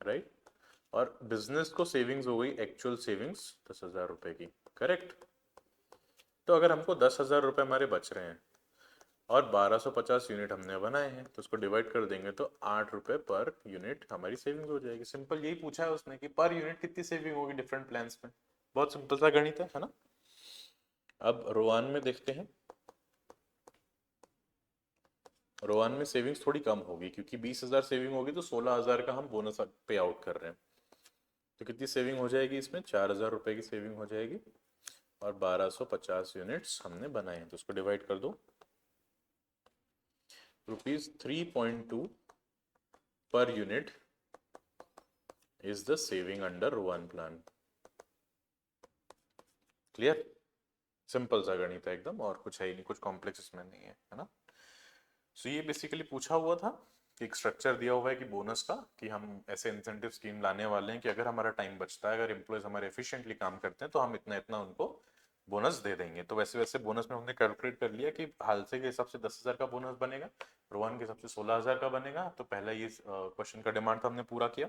A: राइट, और बिजनेस को सेविंग्स हो गई एक्चुअल सेविंग्स 10,000 रुपये की, करेक्ट। तो अगर हमको 10,000 रुपये हमारे बच रहे हैं और 1250 यूनिट हमने बनाए हैं, तो उसको डिवाइड कर देंगे तो 8 रुपये पर यूनिट हमारी सेविंग हो जाएगी। सिंपल यही पूछा है उसने कि पर यूनिट कितनी सेविंग होगी डिफरेंट प्लान्स में, बहुत सिंपल सा गणित है ना। अब रोवान में देखते हैं, रोवान में सेविंग्स थोड़ी कम होगी क्योंकि 20,000 सेविंग होगी तो 16,000 का हम बोनस पे आउट कर रहे हैं, तो कितनी सेविंग हो जाएगी इसमें, 4,000 रुपये की सेविंग हो जाएगी, और 1250 यूनिट्स हमने बनाए हैं, तो उसको डिवाइड कर दो, ₹3.2 per unit is the saving under one plan, clear. Simple सा गणित है एकदम, और कुछ है ही नहीं, कुछ कॉम्प्लेक्स इसमें नहीं है ना। सो ये बेसिकली पूछा हुआ था कि एक स्ट्रक्चर दिया हुआ है कि बोनस का, कि हम ऐसे इंसेंटिव स्कीम लाने वाले हैं कि अगर हमारा टाइम बचता है, अगर एम्प्लॉयज हमारे एफिशिएंटली काम करते हैं, तो हम इतना इतना उनको बोनस दे देंगे। तो वैसे वैसे बोनस में हमने कैलकुलेट कर लिया कि हाल से के हिसाब से 10,000 का बोनस बनेगा, रोहन के हिसाब से 16,000 का बनेगा। तो पहला ये क्वेश्चन का डिमांड था, हमने पूरा किया।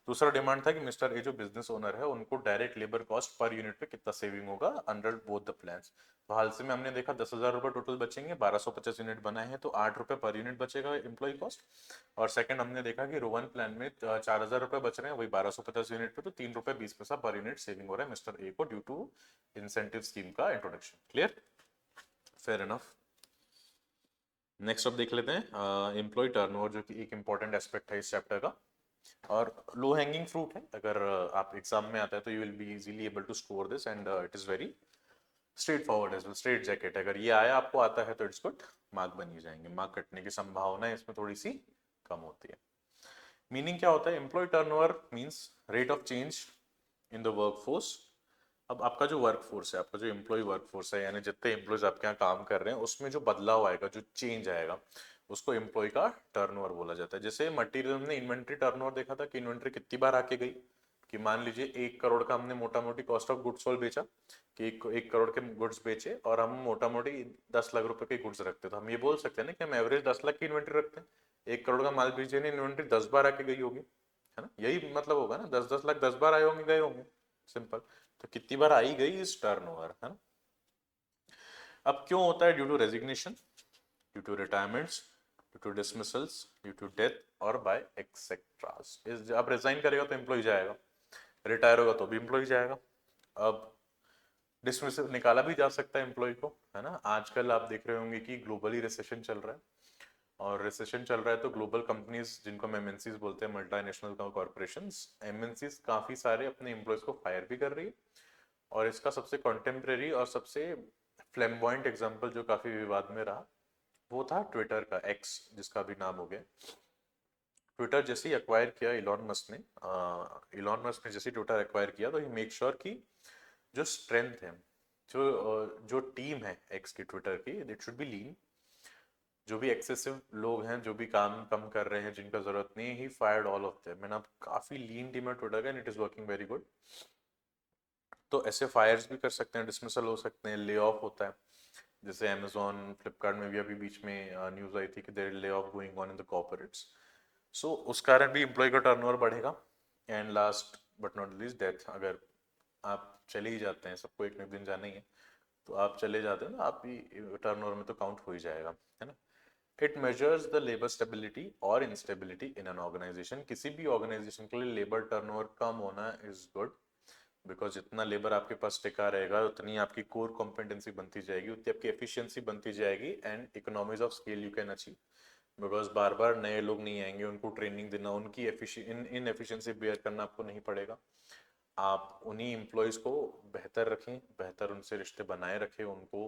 A: दूसरा डिमांड था कि मिस्टर ए जो बिजनेस ओनर है, उनको direct labour cost per unit पे कितना सेविंग होगा अंडर बोथ द प्लान्स। तो हाल से में हमने देखा 10,000 रुपये टोटल बचेंगे, 1250 यूनिट बनाए हैं, तो 8 रुपये पर यूनिट बचेगा एम्प्लॉय कॉस्ट। और सेकंड हमने देखा कि रोवन प्लान में 4,000 रुपये बच रहे हैं, वही 1250 यूनिट पे, तो 3 रुपये 20 पैसा पर यूनिट सेविंग हो रहा है मिस्टर ए को ड्यू टू इंसेंटिव स्कीम का introduction. Clear, fair enough. Next अब देख लेते हैं एम्प्लॉय टर्नओवर, जो कि एक इंपॉर्टेंट एस्पेक्ट है इस चैप्टर का, और लो हैंगिंग फ्रूट है। अगर आप एग्जाम में आता है तो you will be easily able to score this, and it is very straightforward as well, straight jacket. अगर ये आया आपको आता है तो इट्स गुड, मार्क बन ही जाएंगे। मार्क कटने की संभावना इसमें थोड़ी सी कम होती है। मीनिंग क्या होता है? Employee turnover means rate of change in the workforce. अब आपका जो वर्कफोर्स है, आपका जो एम्प्लॉय वर्कफोर्स है, यानी जितने एम्प्लॉयज आपके यहाँ काम कर रहे हैं, उसमें जो बदलाव आएगा, जो चेंज आएगा, उसको एम्प्लॉय का टर्नओवर बोला जाता है। जैसे मटेरियल में इन्वेंट्री टर्नओवर देखा था कि इन्वेंट्री कितनी बार आके गई, कि मान लीजिए 1 करोड़ का हमने मोटा मोटी कॉस्ट ऑफ गुड्स सोल्ड बेचा, कि 1 करोड़ के गुड्स बेचे, और हम मोटा मोटी 10 लाख रुपए के गुड्स रखते, तो हम ये बोल सकते हैं ना कि हम एवरेज 10 लाख की इन्वेंट्री रखते हैं। 1 करोड़ का माल बेचे, इन्वेंट्री 10 बार आके गई होगी, है ना, यही मतलब होगा ना, 10-10 लाख 10 बार आए होंगे, गए होंगे, सिंपल। तो कितनी बार आई गई इस टर्नओवर, है ना। अब क्यों होता है? Due to resignation, due to retirements, due to dismissals, due to death, और बाय एक्सेट्रास। आप रिजाइन करेगा तो एम्प्लॉय जाएगा, रिटायर होगा तो भी एम्प्लॉय जाएगा। अब डिसमिसल निकाला भी जा सकता है एम्प्लॉय को, है ना। आजकल आप देख रहे होंगे कि ग्लोबली रिसेशन चल रहा है, और रिसेशन चल रहा है तो ग्लोबल कंपनीज, जिनको हम एमएनसीज बोलते हैं, मल्टीनेशनल कॉर्पोरेशंस, एमएनसीज काफी सारे अपने एम्प्लॉयज को फायर भी कर रही है। और इसका सबसे कॉन्टेम्परेरी और सबसे फ्लैम्बॉइंट एग्जाम्पल जो काफी विवाद में रहा, वो था ट्विटर का, एक्स जिसका भी नाम हो गया। ट्विटर जैसे ही एक्वायर किया इलॉन मस्क ने जैसे ट्विटर एक्वायर किया, तो ही मेक श्योर कि जो स्ट्रेंथ है, जो टीम है एक्स की, ट्विटर की, इट शुड बी लीन। जो भी एक्सेसिव लोग हैं, जो भी काम कम कर रहे हैं, जिनका जरूरत नहीं, ही फायर्ड ऑल ऑफ देम। मैंने, अब काफी लीन टीम है ट्विटर का, and it is working very good. तो ऐसे फायर्स भी कर सकते हैं, डिसमिसल हो सकते हैं, ले ऑफ होता है। जैसे अमेजोन, फ्लिपकार्ट में भी अभी बीच में न्यूज आई थी कि there layoff going on in the corporates. So उस कारण भी एम्प्लॉय का टर्नओवर बढ़ेगा। And last but not least, death. अगर आप चले ही जाते हैं, सबको एक न एक दिन जाना ही है, तो आप चले जाते हैं ना, आप भी टर्नओवर में तो काउंट हो ही जाएगा, है ना। It measures the labour stability और इंस्टेबिलिटी इन एन ऑर्गेनाइजेशन। किसी भी ऑर्गेनाइजेशन के लिए लेबर टर्नओवर कम होना इज गुड, बिकॉज जितना लेबर आपके पास टिका रहेगा, उतनी आपकी कोर कॉम्पिटेंसी बनती जाएगी, उतनी आपकी एफिशिएंसी बनती जाएगी, and economies of scale you can achieve. Because बार बार नए लोग नहीं आएंगे, उनको ट्रेनिंग देना, उनकी इन एफिशिएंसी बेयर करना आपको नहीं पड़ेगा। आप उन्हीं एम्प्लॉयज को बेहतर रखें, बेहतर उनसे रिश्ते बनाए रखें, उनको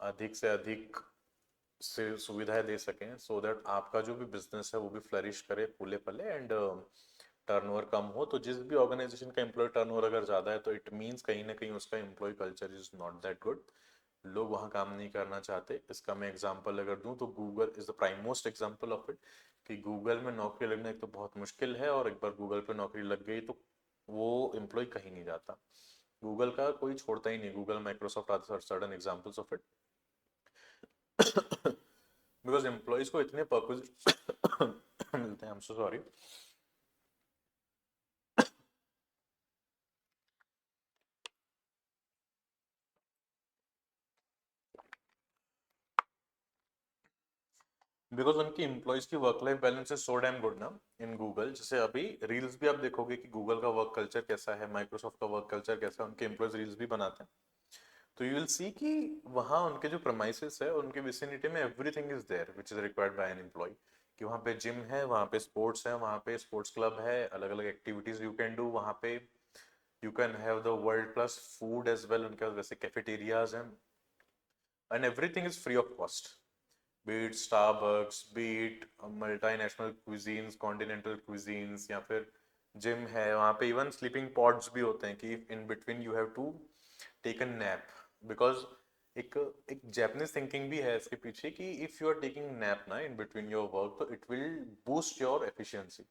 A: अधिक से अधिक से सुविधाएं दे सकें, सो दैट आपका जो भी बिजनेस है वो भी फ्लरिश करे, फूले फले, एंड टर्नओवर कम हो। तो जिस भी ऑर्गेनाइजेशन का एम्प्लॉय टर्नओवर अगर ज्यादा है, तो इट मींस कहीं ना कहीं उसका employee culture is not that good, लोग वहाँ काम नहीं करना चाहते। इसका मैं एग्जांपल अगर दूं, तो Google is the prime most example of it, कि गूगल में नौकरी लगना एक तो बहुत मुश्किल है, और एक बार गूगल पे नौकरी लग गई तो वो एम्प्लॉय कहीं नहीं जाता। गूगल का कोई छोड़ता ही नहीं, Google, Microsoft are certain examples of it. Because employees को इतने पर्पज मिलते हैं, I am so sorry. Because उनकी एम्प्लॉयज की work life balance is so damn good ना इन गूगल। जैसे अभी रील्स भी आप देखोगे कि गूगल का वर्क कल्चर कैसा है, माइक्रोसॉफ्ट का वर्क कल्चर कैसा है, उनके एम्प्लॉयज रील्स भी बनाते हैं। तो यू विल सी कि वहाँ उनके जो प्रमाइसेस है, उनके विसिनिटी में everything is there which is required by an employee. कि वहाँ पे जिम है, वहाँ पे स्पोर्ट्स है, वहाँ पे स्पोर्ट्स क्लब है, अलग अलग एक्टिविटीज यू कैन डू वहाँ पे। You can have the world class food as well, उनके पास वैसे कैफेटेरियाज हैं, and everything is free of cost. be it Starbucks, be it multinational cuisines, continental cuisines, या फिर जिम है वहाँ पे। इवन स्लीपिंग पॉड्स भी होते हैं कि in between you have to take a nap, because एक एक जैपनीज थिंकिंग भी है इसके पीछे कि if you are taking nap ना इन बिटवीन योर वर्क तो it will boost your efficiency,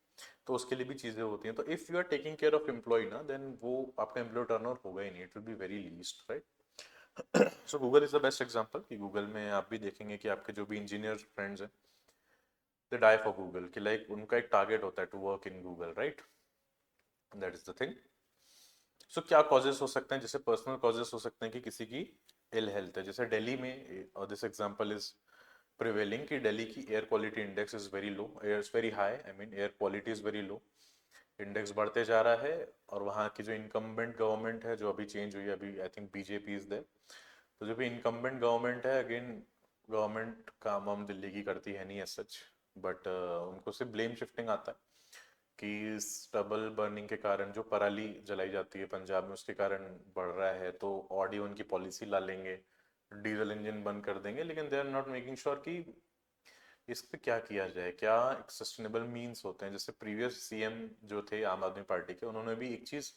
A: तो उसके लिए भी चीजें होती हैं। तो if you are taking care of employee ना, देन वो आपका एम्प्लॉय टर्नओवर होगा ही नहीं, it will be very least, right. So Google is the best example कि गूगल में आप भी देखेंगे कि आपके जो भी इंजीनियर फ्रेंड्स हैं दे डाई फॉर गूगल, कि लाइक उनका एक टारगेट होता है to work in Google, right. That is the thing. So क्या कॉजेस हो सकते हैं, जैसे पर्सनल कॉजेस हो सकते हैं कि किसी की इल हेल्थ है, जैसे दिल्ली में, और दिस एग्जांपल इज प्रिवेलिंग कि दिल्ली की air quality index is very low, air is very high, I mean air quality is very low, index बढ़ते जा रहा है। और वहाँ की जो इनकम्बेंट गवर्नमेंट है जो अभी चेंज हुई है, अभी I think BJP is there, तो जो भी इनकम्बेंट गवर्नमेंट है, अगेन गवर्नमेंट काम हम दिल्ली की करती है नहीं एज सच, बट उनको सिर्फ ब्लेम शिफ्टिंग आता है कि स्टबल बर्निंग के कारण जो पराली जलाई जाती है पंजाब में उसके कारण बढ़ रहा है, तो ऑडी उनकी पॉलिसी ला लेंगे, डीजल इंजन बंद कर देंगे, लेकिन they are not making sure कि इस पे क्या किया जाए, क्या एक सस्टेनेबल मीन्स होते हैं। जैसे प्रीवियस सीएम जो थे आम आदमी पार्टी के, उन्होंने भी एक चीज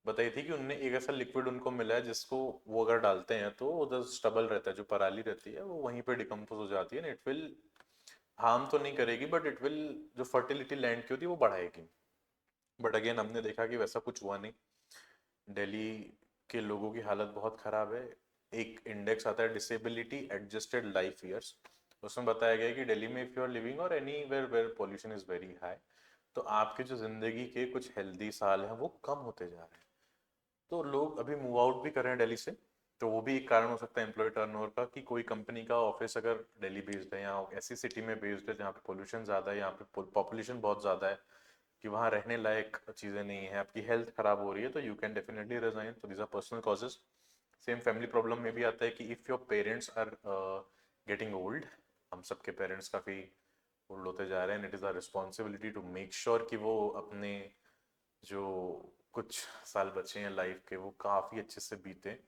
A: बताई थी कि उनने एक ऐसा लिक्विड उनको मिला है जिसको वो अगर डालते हैं तो उधर स्टबल रहता है, जो पराली रहती है वो वहीं पे डिकम्पोज हो जाती है, इट विल हार्म तो नहीं करेगी बट इट विल, जो फर्टिलिटी लैंड की होती है वो बढ़ाएगी। बट अगेन हमने देखा कि वैसा कुछ हुआ नहीं, दिल्ली के लोगों की हालत बहुत ख़राब है। एक इंडेक्स आता है डिसेबिलिटी एडजस्टेड लाइफ ईयर्स, उसमें बताया गया है कि दिल्ली में इफ़ यू आर लिविंग और anywhere where pollution is very high, तो आपके जो ज़िंदगी के कुछ हेल्दी साल हैं वो कम होते जा रहे हैं। तो लोग अभी मूव आउट भी कर रहे हैं दिल्ली से, तो वो भी एक कारण हो सकता है एम्प्लॉय टर्नओवर का, कि कोई कंपनी का ऑफिस अगर दिल्ली बेस्ड है या ऐसी सिटी में बेस्ड है जहाँ पे पोल्यूशन ज़्यादा है, यहाँ पे पॉपुलेशन बहुत ज़्यादा है, कि वहाँ रहने लायक चीज़ें नहीं है, आपकी हेल्थ खराब हो रही है, तो यू कैन डेफिनेटली रिजाइन। तो these are personal causes. Same family problem में भी आता है कि if your parents are getting old, हम सबके पेरेंट्स काफ़ी ओल्ड होते जा रहे हैं, it is our responsibility to make sure कि वो अपने जो कुछ साल बचे हैं लाइफ के वो काफ़ी अच्छे से बीते,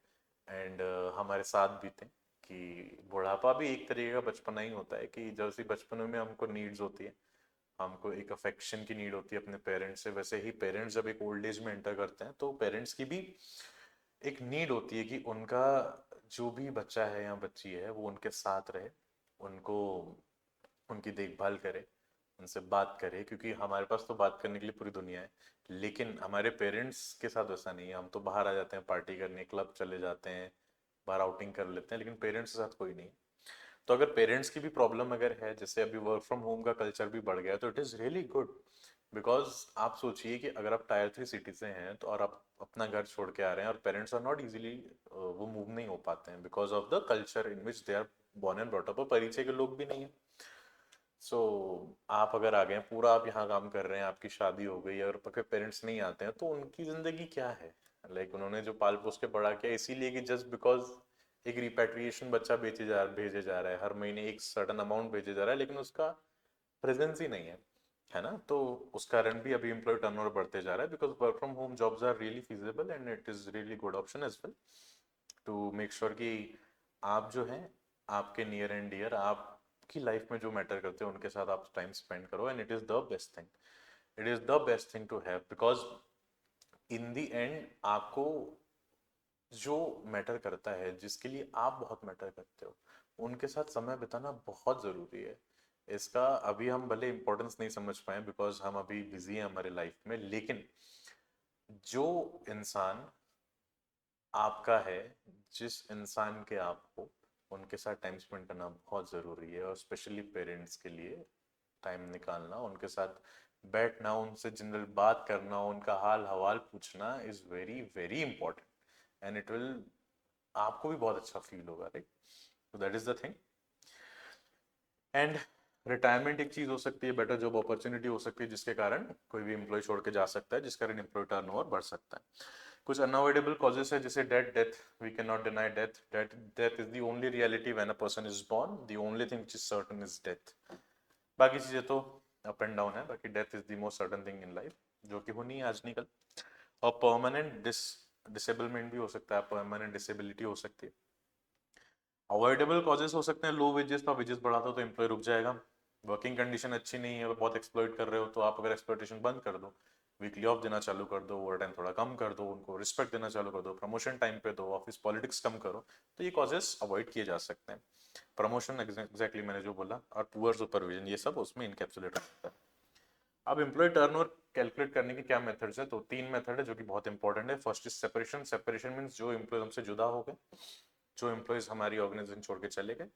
A: एंड हमारे साथ बीते, कि बुढ़ापा भी एक तरीके का बचपना ही होता है, कि जैसे बचपन में हमको नीड्स होती है, हमको एक अफेक्शन की नीड होती है अपने पेरेंट्स से, वैसे ही पेरेंट्स जब एक ओल्ड एज में एंटर करते हैं तो पेरेंट्स की भी एक नीड होती है कि उनका जो भी बच्चा है या बच्ची है वो उनके साथ रहे, उनको उनकी देखभाल करे, उनसे बात करे, क्योंकि हमारे पास तो बात करने के लिए पूरी दुनिया है, लेकिन हमारे पेरेंट्स के साथ वैसा नहीं है। हम तो बाहर आ जाते हैं, पार्टी करने क्लब चले जाते हैं, बाहर आउटिंग कर लेते हैं, लेकिन पेरेंट्स के साथ कोई नहीं। तो अगर पेरेंट्स की भी प्रॉब्लम अगर है, जैसे अभी वर्क फ्रॉम होम का कल्चर भी बढ़ गया है, तो it is really good. Because आप सोचिए कि अगर आप टायर 3 सिटी से हैं तो, और आप अपना घर छोड़ के आ रहे हैं, और पेरेंट्स आर नॉट इजीली, वो मूव नहीं हो पाते हैं because of the culture in which they are born and brought up, और परिचय के लोग भी नहीं है। सो आप अगर आ गए हैं, पूरा आप यहाँ काम कर रहे हैं, आपकी शादी हो गई है, और आपके पेरेंट्स नहीं आते हैं, तो उनकी जिंदगी क्या है। लाइक उन्होंने जो पाल पोस के बड़ा किया इसीलिए कि जस्ट बिकॉज एक रिपेट्रिएशन बच्चा भेजे जा रहा है, हर महीने एक सर्टन अमाउंट भेजे जा रहा है, लेकिन उसका प्रेजेंस ही नहीं है ना। तो उस कारण भी अभी एम्प्लॉय टर्नओवर बढ़ते जा रहा है, because work from home jobs are really feasible and it is really good option as well, to make sure कि आप जो हैं, आपके नियर एंड डियर, आपकी लाइफ में जो मैटर करते हैं उनके साथ आप टाइम स्पेंड करो, and it is the best thing, it is the best thing to have, because in the end आपको जो मैटर करता है, जिसके लिए आप बहुत मैटर करते हो, उनके साथ समय बिताना बहुत ज़रूरी है। इसका अभी हम भले इम्पोर्टेंस नहीं समझ पाए बिकॉज हम अभी बिजी हैं हमारे लाइफ में, लेकिन जो इंसान आपका है, जिस इंसान के आपको, उनके साथ टाइम स्पेंड करना बहुत ज़रूरी है, और स्पेशली पेरेंट्स के लिए टाइम निकालना, उनके साथ बैठना, उनसे जनरल बात करना, उनका हाल हवाल पूछना is very very important, and it will, आपको भी बहुत अच्छा फील होगा, राइट। तो that is the thing. And retirement एक चीज़ हो सकती है, बेटर जॉब अपॉर्चुनिटी हो सकती है, जिसके कारण कोई भी एम्प्लॉय छोड़ के जा सकता है, जिसके कारण एम्प्लॉय टर्नओवर बढ़ सकता है। कुछ अनअवॉइडेबल कॉजेस है, जैसे death we can not deny death, death is the only reality when a person is born, the only thing which is certain is death. बाकी चीजें तो अप एंड डाउन है, बाकी death is the most certain thing in life, जो कि होनी है आज नहीं कल। और परमानेंट डिसेबलमेंट भी हो सकता है, परमानेंट डिसेबिलिटी हो सकती है। अवॉइडेबल कॉजेस हो सकते हैं लो वेजेस, तो वेजेस बढ़ा दो तो एम्प्लॉय रुक जाएगा। वर्किंग कंडीशन अच्छी नहीं है, बहुत एक्सप्लॉइट कर रहे हो, तो आप अगर एक्सप्लॉइटेशन बंद कर दो, वीकली ऑफ देना चालू कर दो, ओवर टाइम थोड़ा कम कर दो, उनको रिस्पेक्ट देना चालू कर दो, प्रमोशन टाइम पे दो, ऑफिस पॉलिटिक्स कम करो, तो ये कॉजेस अवॉइड किए जा सकते हैं। प्रमोशन एग्जैक्टली मैंने जो बोला, और पुअर सुपरविजन, ये सब उसमें इनकैप्सुलेट होता है। अब एम्प्लॉय टर्नओवर कैलकुलेट करने के क्या मेथड्स है, तो 3 मेथड है जो कि बहुत इंपॉर्टेंट है। First is separation. Separation means जो एम्प्लॉय हमसे जुदा हो गए, जो एम्प्लॉयज हमारी ऑर्गेनाइजेशन छोड़ के चले गए,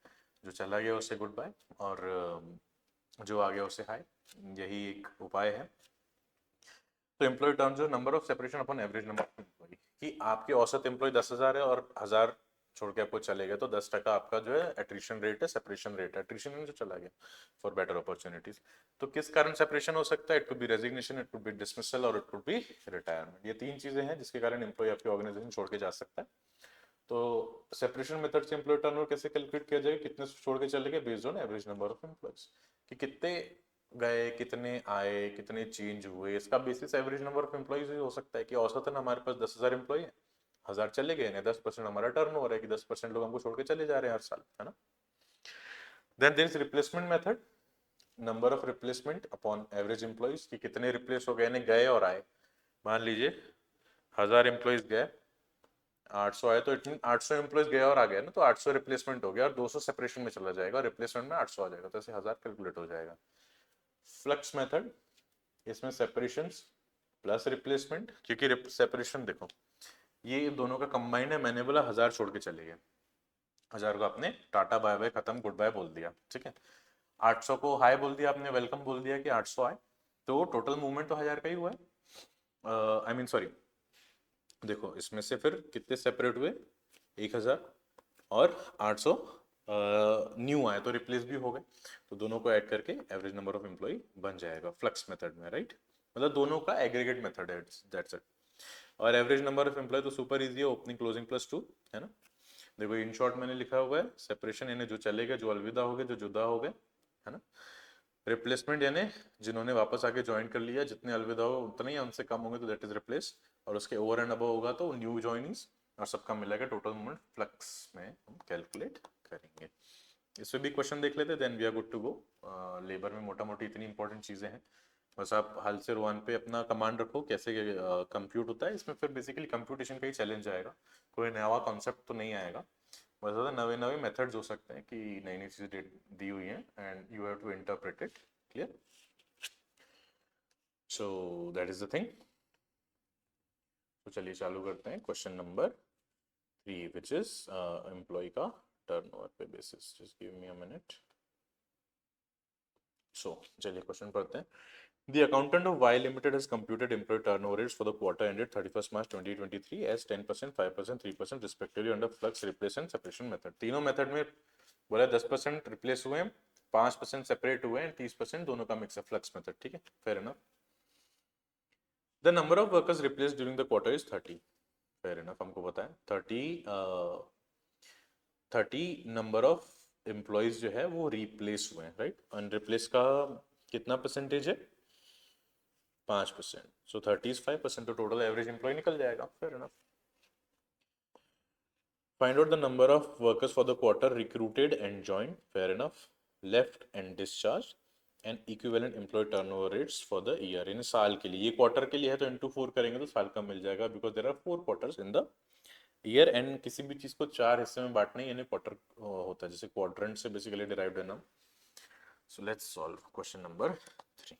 A: जो चला गया उसे गुड बाय, और जो आ गया उसे हाय, यही एक उपाय है। तो एम्प्लॉय टर्न जो number of separation upon average number of employee, कि आपके औसत एम्प्लॉय 10,000 है और 1000 छोड़ के आपको चले गए, तो 10% आपका जो है एट्रिशन रेट है, सेपरेशन रेट है, एट्रिशन जो चला गया फॉर बेटर अपॉर्चुनिटीज। तो किस कारण सेपरेशन हो सकता है? It could B resignation, it could B dismissal, और इट कुड बी रिटायरमेंट। ये 3 चीजें हैं जिसके कारण एम्प्लॉय आपकी ऑर्गेनाइजेशन छोड़ के जा सकता है। तो सेपरेशन मेथड से एम्प्लॉय टर्नओवर कैसे कैलकुलेट किया जाएगा, कितने छोड़ के चले गए, based on average number of employees, कि कितने गए, कितने आए, कितने चेंज हुए, इसका basis average number of employees हो सकता है। कि औसतन हमारे पास 10,000 एम्प्लॉय है, 1000 चले गए ना, 10% हमारा टर्नओवर है, कि 10% लोग हमको छोड़ के चले जा रहे हैं हर साल, है ना। Then there is replacement method. Number of replacement upon average employees, कि कितने रिप्लेस हो गए, यानी गए और आए। मान लीजिए 1000 एम्प्लॉयज गए, 800 आए, तो इट मीन 800 एम्प्लॉयज गया और आ गया ना, तो 800 रिप्लेसमेंट हो गया, और 200 सेपरेशन में चला जाएगा, और रिप्लेसमेंट में 800 आ जाएगा, तो ऐसे 1000 कैलकुलेट हो जाएगा। फ्लक्स मेथड, इसमें सेपरेशन प्लस रिप्लेसमेंट, क्योंकि सेपरेशन देखो ये दोनों का कंबाइंड है। मैंने बोला 1000 छोड़ के चले गए, 1000 को आपने टाटा बाय बाय खत्म गुड बाय बोल दिया, ठीक है। 800 को हाय बोल दिया आपने, वेलकम बोल दिया कि 800 आए, तो टोटल मूवमेंट तो 1000 का ही हुआ है। आई मीन सॉरी, देखो इसमें से फिर कितने सेपरेट हुए, 1000 और 800 न्यू आए, तो रिप्लेस भी हो गए, तो दोनों को ऐड करके एवरेज नंबर ऑफ एम्प्लॉय बन जाएगा फ्लक्स मेथड में, राइट। मतलब दोनों का एग्रीगेट मेथड है, दैट्स इट। और एवरेज नंबर ऑफ एम्प्लॉय तो सुपर इजी है, ओपनिंग क्लोजिंग प्लस 2, है ना। देखो इन शॉर्ट मैंने लिखा हुआ है, सेपरेशन यानी जो चले गए, जो अलविदा हो गए, जो जुदा हो गए, है ना। रिप्लेसमेंट यानी जिन्होंने वापस आके ज्वाइन कर लिया, जितने अलविदा हो उतने ही, उनसे कम होंगे तो दैट इज रिप्लेस, और उसके ओवर एंड अबव होगा तो न्यू ज्वाइनिंग्स, और सबका मिलेगा टोटल मूवमेंट फ्लक्स में हम कैलकुलेट करेंगे। इसमें भी क्वेश्चन देख लेते, then we are good to go. Labour में मोटा मोटी इतनी इंपॉर्टेंट चीजें हैं, बस आप हाल से रुआन पे अपना कमांड रखो कैसे कंप्यूट होता है। इसमें फिर बेसिकली कंप्यूटेशन का ही चैलेंज आएगा, कोई नया कॉन्सेप्ट तो नहीं आएगा, बस ज़्यादा नए नए मेथड्स हो सकते हैं कि नई नई चीज़ें दी हुई हैं, and you have to interpret it, clear. So that is the thing. तो चलिए चालू करते हैं question number 3, which is employee का टर्नओवर पे basis. Just give me a minute. So चलिए क्वेश्चन पढ़ते हैं। The accountant of Y Limited has computed employee turnover rates for the quarter ended 31st March 2023 as 10%, 5%, 3% respectively under flux, replace and separation method। तीनों method में बोला 10% replace हुए हैं, 5% separate हुए हैं, 30% दोनों का मिक्स है, फ्लक्स मेथड, ठीक है, fair enough. The number of workers replace during the quarter is 30, fair enough, हमको पता है 30 नंबर ऑफ एम्प्लॉयज जो है वो रिप्लेस हुए हैं, राइट। अनरिप्लेस का कितना परसेंटेज है, 5%, सो 30 is 5%, तो टोटल एवरेज एम्प्लॉय निकल जाएगा, fair enough. Find out the number of workers for the quarter recruited and joined, fair enough. Left and discharge and equivalent employee turnover rates for the year, इन साल के लिए, ये quarter के लिए है तो इनटू 4 करेंगे तो साल का मिल जाएगा, because there are 4 quarters in the year, and किसी भी चीज को 4 हिस्से में बांटने यानी क्वार्टर होता है, जैसे क्वाड्रेंट से बेसिकली डिराइव्ड है ना। So let's solve question number 3।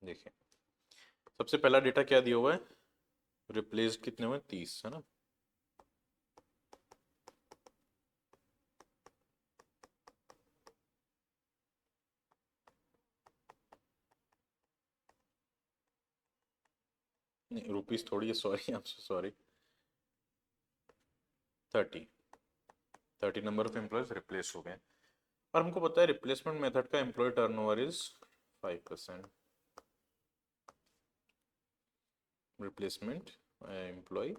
A: देखिए सबसे पहला डेटा क्या दिया हुआ है, रिप्लेस्ड कितने हुए, 30, है ना। नहीं रुपीस थोड़ी है, sorry, I am so sorry, 30 number of employees replace हो गए, और हमको पता है रिप्लेसमेंट मेथड का employee turnover is 5%। Replacement employee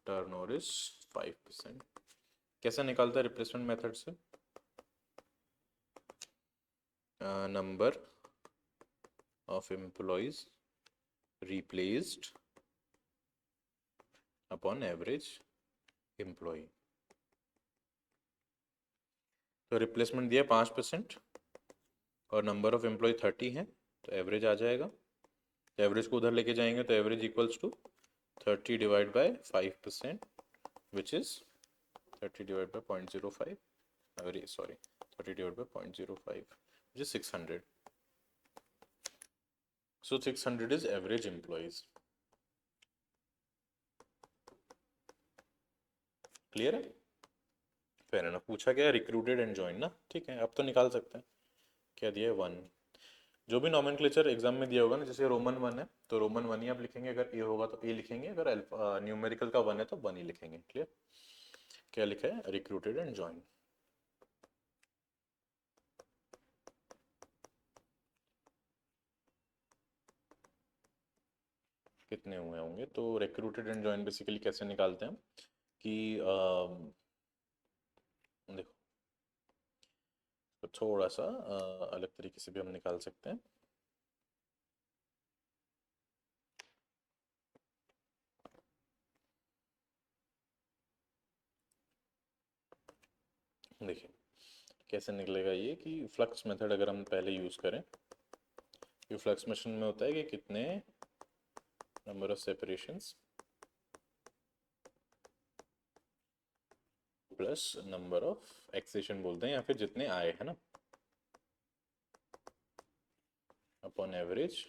A: turnover is 5%। कैसे निकालता है रिप्लेसमेंट मेथड से, number of employees replaced upon average employee. तो रिप्लेसमेंट दिया 5% और नंबर ऑफ एम्प्लॉय 30 है, तो एवरेज आ जाएगा। तो एवरेज को उधर लेके जाएंगे तो average equals to 30 divide by 5%, which is 30 divide by 0.05, अरे sorry 30 divide by 0.05 which is 600। So 600 is average employees. Clear है? फेयर है ना। पूछा गया रिक्रूटेड एंड ज्वाइन ना, ठीक है अब तो निकाल सकते हैं। क्या दिया है 1। जो भी नॉमेनक्लेचर एग्जाम में दिया होगा ना, जैसे रोमन 1 है तो रोमन 1 ही आप लिखेंगे, अगर ए होगा तो ए लिखेंगे, अगर न्यूमेरिकल का 1 है तो 1 ही लिखेंगे। क्लियर? क्या लिखा है? Recruited and join. कितने हुए होंगे? तो रिक्रूटेड एंड ज्वाइन बेसिकली कैसे निकालते हैं कि देखो, तो थोड़ा सा अलग तरीके से भी हम निकाल सकते हैं। देखिए कैसे निकलेगा ये कि फ्लक्स मेथड अगर हम पहले यूज़ करें, ये फ्लक्स मेथड में होता है कि कितने number of separations plus number of accession बोलते हैं, या फिर जितने आए हैं ना, upon average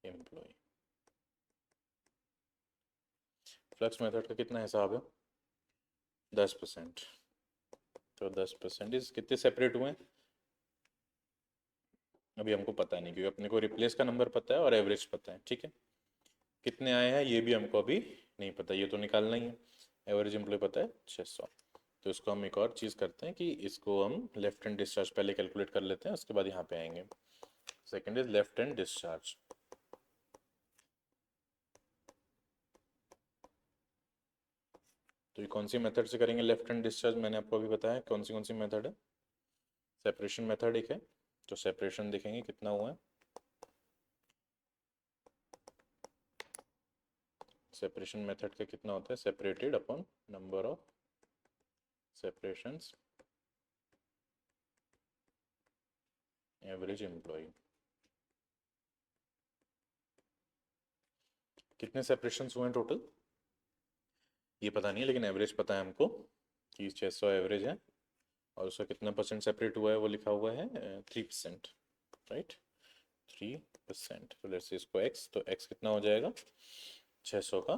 A: employee. Flux method का कितना हिसाब है? 10%। तो 10% इज कितने सेपरेट हुए हैं अभी हमको पता नहीं, क्योंकि अपने को रिप्लेस का नंबर पता है और एवरेज पता है। ठीक है, कितने आए हैं ये भी हमको अभी नहीं पता, ये तो निकालना ही है। एवरेज एम्प्लॉय पता है 600। तो इसको हम एक और चीज़ करते हैं कि इसको हम लेफ्ट हैंड डिस्चार्ज पहले कैलकुलेट कर लेते हैं, उसके बाद यहाँ पे आएंगे। Second is left hand discharge. तो ये कौन सी मेथड से करेंगे लेफ्ट हैंड डिस्चार्ज? मैंने आपको अभी बताया कौन सी मेथड है। सेपरेशन मेथड एक है, तो सेपरेशन देखेंगे कितना हुआ है। सेपरेशन मेथड का कितना होता है? Separated upon number of separations average employee. कितने सेपरेशंस हुए हैं टोटल ये पता नहीं है, लेकिन एवरेज पता है हमको कि 600 एवरेज है, और उसका कितना परसेंट सेपरेट हुआ है वो लिखा हुआ है 3%, राइट? 3%। तो लेट्स से इसको x, तो x कितना हो जाएगा? 600 का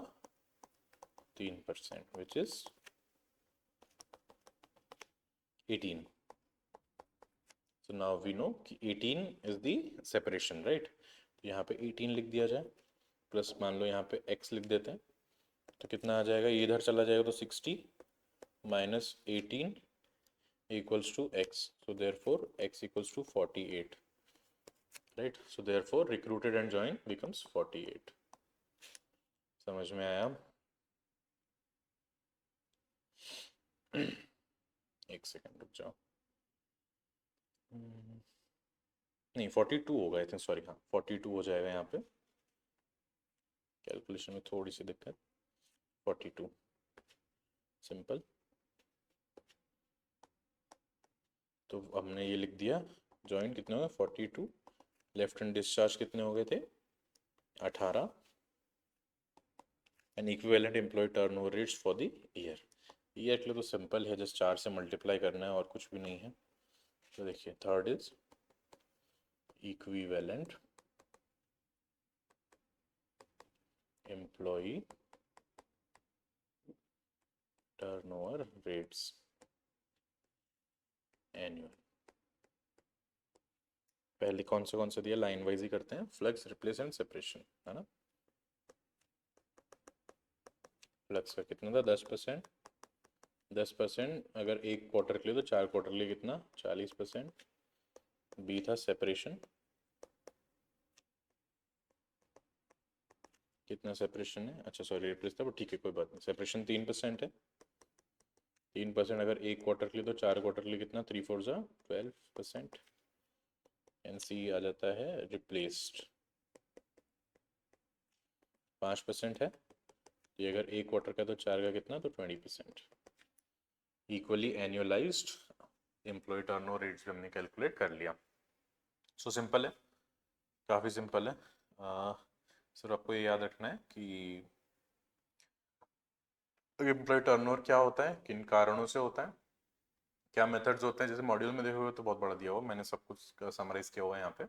A: 3% which is 18। So now we know कि 18 is the separation, right? तो यहाँ पे 18 लिख दिया जाए, प्लस मान लो यहाँ पे x लिख देते हैं, तो कितना आ जाएगा? ये इधर चला जाएगा तो 60 minus 18 equals to x. So therefore x equals to 48, right? So therefore recruited and joined becomes 48. समझ में आया? एक सेकंड रुक जाओ। नहीं 42 होगा आई थिंक, सॉरी हाँ 42 हो जाएगा यहाँ पे, कैलकुलेशन में थोड़ी सी दिक्कत। 42 सिंपल। तो हमने ये लिख दिया जॉइंट कितने हो गए 42, लेफ्ट हैंड डिस्चार्ज कितने हो गए थे 18, and equivalent employee turnover rates for the year. Year के लिए तो सिंपल है, जस्ट 4 से मल्टीप्लाई करना है और कुछ भी नहीं है। तो देखिए third is equivalent employee turnover rates annual. पहले कौन से दिया? लाइन वाइज ही करते हैं, फ्लक्स, रिप्लेस एंड सेपरेशन, है ना? फ्लक्स का कितना था 10%, 10% अगर एक क्वार्टर के लिए, तो 4 क्वार्टर के लिए कितना 40%। बी था सेपरेशन, कितना सेपरेशन है? अच्छा सॉरी रिप्लेस था, ठीक है कोई बात नहीं। सेपरेशन 3% है, 3% अगर एक क्वार्टर के लिए, तो 4 क्वार्टर के लिए कितना 3 4 जा 12%। एन सी आ जाता है रिप्लेस्ड 5% है, ये अगर एक क्वार्टर का तो 4 का कितना, तो 20%। Equally annualized employee turnover rates भी हमने कैलकुलेट कर लिया। सो सिंपल है, काफ़ी सिंपल है। सिर्फ आपको ये याद रखना है कि एम्प्लॉय टर्नओवर क्या होता है, किन कारणों से होता है, क्या मेथड्स होते हैं। जैसे मॉड्यूल में देखोगे तो बहुत बड़ा दिया हुआ, मैंने सब कुछ समराइज किया हुआ है यहाँ पे।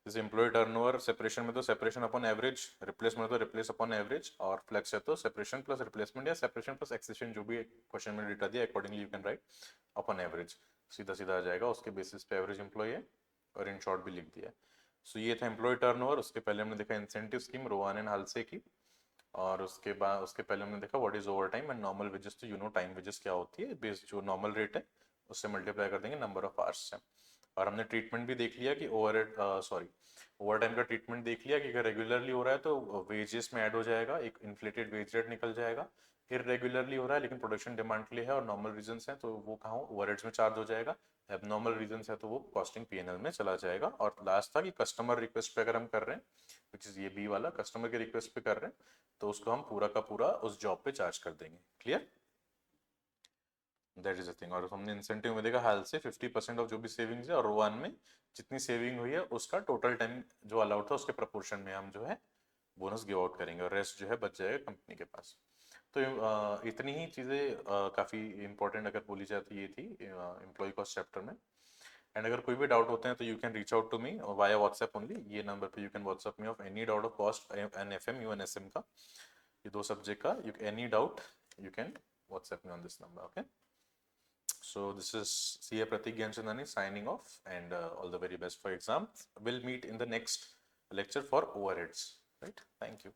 A: जैसे एम्प्लॉय टर्नओवर सेपरेशन में तो सेपरेशन अपॉन एवरेज, रिप्लेस में तो रिप्लेस अपॉन एवरेज, और फ्लेक्स है तो सेपरेशन प्लस रिप्लेसमेंट या सेपरेशन प्लस एक्सेशन, जो भी क्वेश्चन में डेटा दिया accordingly you can write upon average. सीधा सीधा आ जाएगा, उसके बेसिस पे एवरेज एम्प्लॉय है, और इन शॉर्ट भी लिख दिया है। सो ये था एम्प्लॉय टर्नओवर। उसके पहले हमने देखा इंसेंटिव स्कीम रोवान एंड हालसे की, और उसके बाद उसके पहले हमने देखा what is over time and normal wages. तो यू नो टाइम वेजेस क्या होती है, बेस जो नॉर्मल रेट है उससे मल्टीप्लाई कर देंगे नंबर ऑफ आवर्स से। और हमने ट्रीटमेंट भी देख लिया कि ओवर टाइम का ट्रीटमेंट देख लिया कि अगर रेगुलरली हो रहा है तो वेजेस में ऐड हो जाएगा, एक इन्फ्लेटेड वेज रेट निकल जाएगा। इरेगुलरली हो रहा है लेकिन प्रोडक्शन डिमांड के लिए है और नॉर्मल रीजंस हैं तो वो कहाँ ओवरहेड्स में चार्ज हो जाएगा। एबनॉर्मल रीजंस है तो वो कॉस्टिंग पीएनएल में चला जाएगा। और लास्ट था कि कस्टमर रिक्वेस्ट पे अगर हम कर रहे हैं, विच इज ये बी वाला, कस्टमर के रिक्वेस्ट पे कर रहे हैं तो उसको हम पूरा का पूरा उस जॉब पे चार्ज कर देंगे। Clear, that is a thing. और हमने इंसेंटिव में देखा हाल से 50% ऑफ जो भी सेविंग्स है, और रो वन में जितनी सेविंग हुई है उसका टोटल टाइम जो अलाउड था उसके प्रपोर्शन में हम जो है बोनस गिव आउट करेंगे, और रेस्ट जो है बच जाएगा कंपनी के पास। तो इतनी ही चीज़ें काफ़ी इंपॉर्टेंट अगर बोली जाए तो ये थी एम्प्लॉय कॉस्ट चैप्टर में। एंड अगर कोई भी डाउट होते हैं तो you can reach out to me via WhatsApp only. ये नंबर पे you can WhatsApp me of any doubt of cost and F M U N S M का, ये दो सब्जेक्ट का you any doubt you can WhatsApp me on this number. Okay, so this is CA Pratik Gyanchandani signing off, and all the very best for exam. We'll meet in the next lecture for overheads, right? Thank you.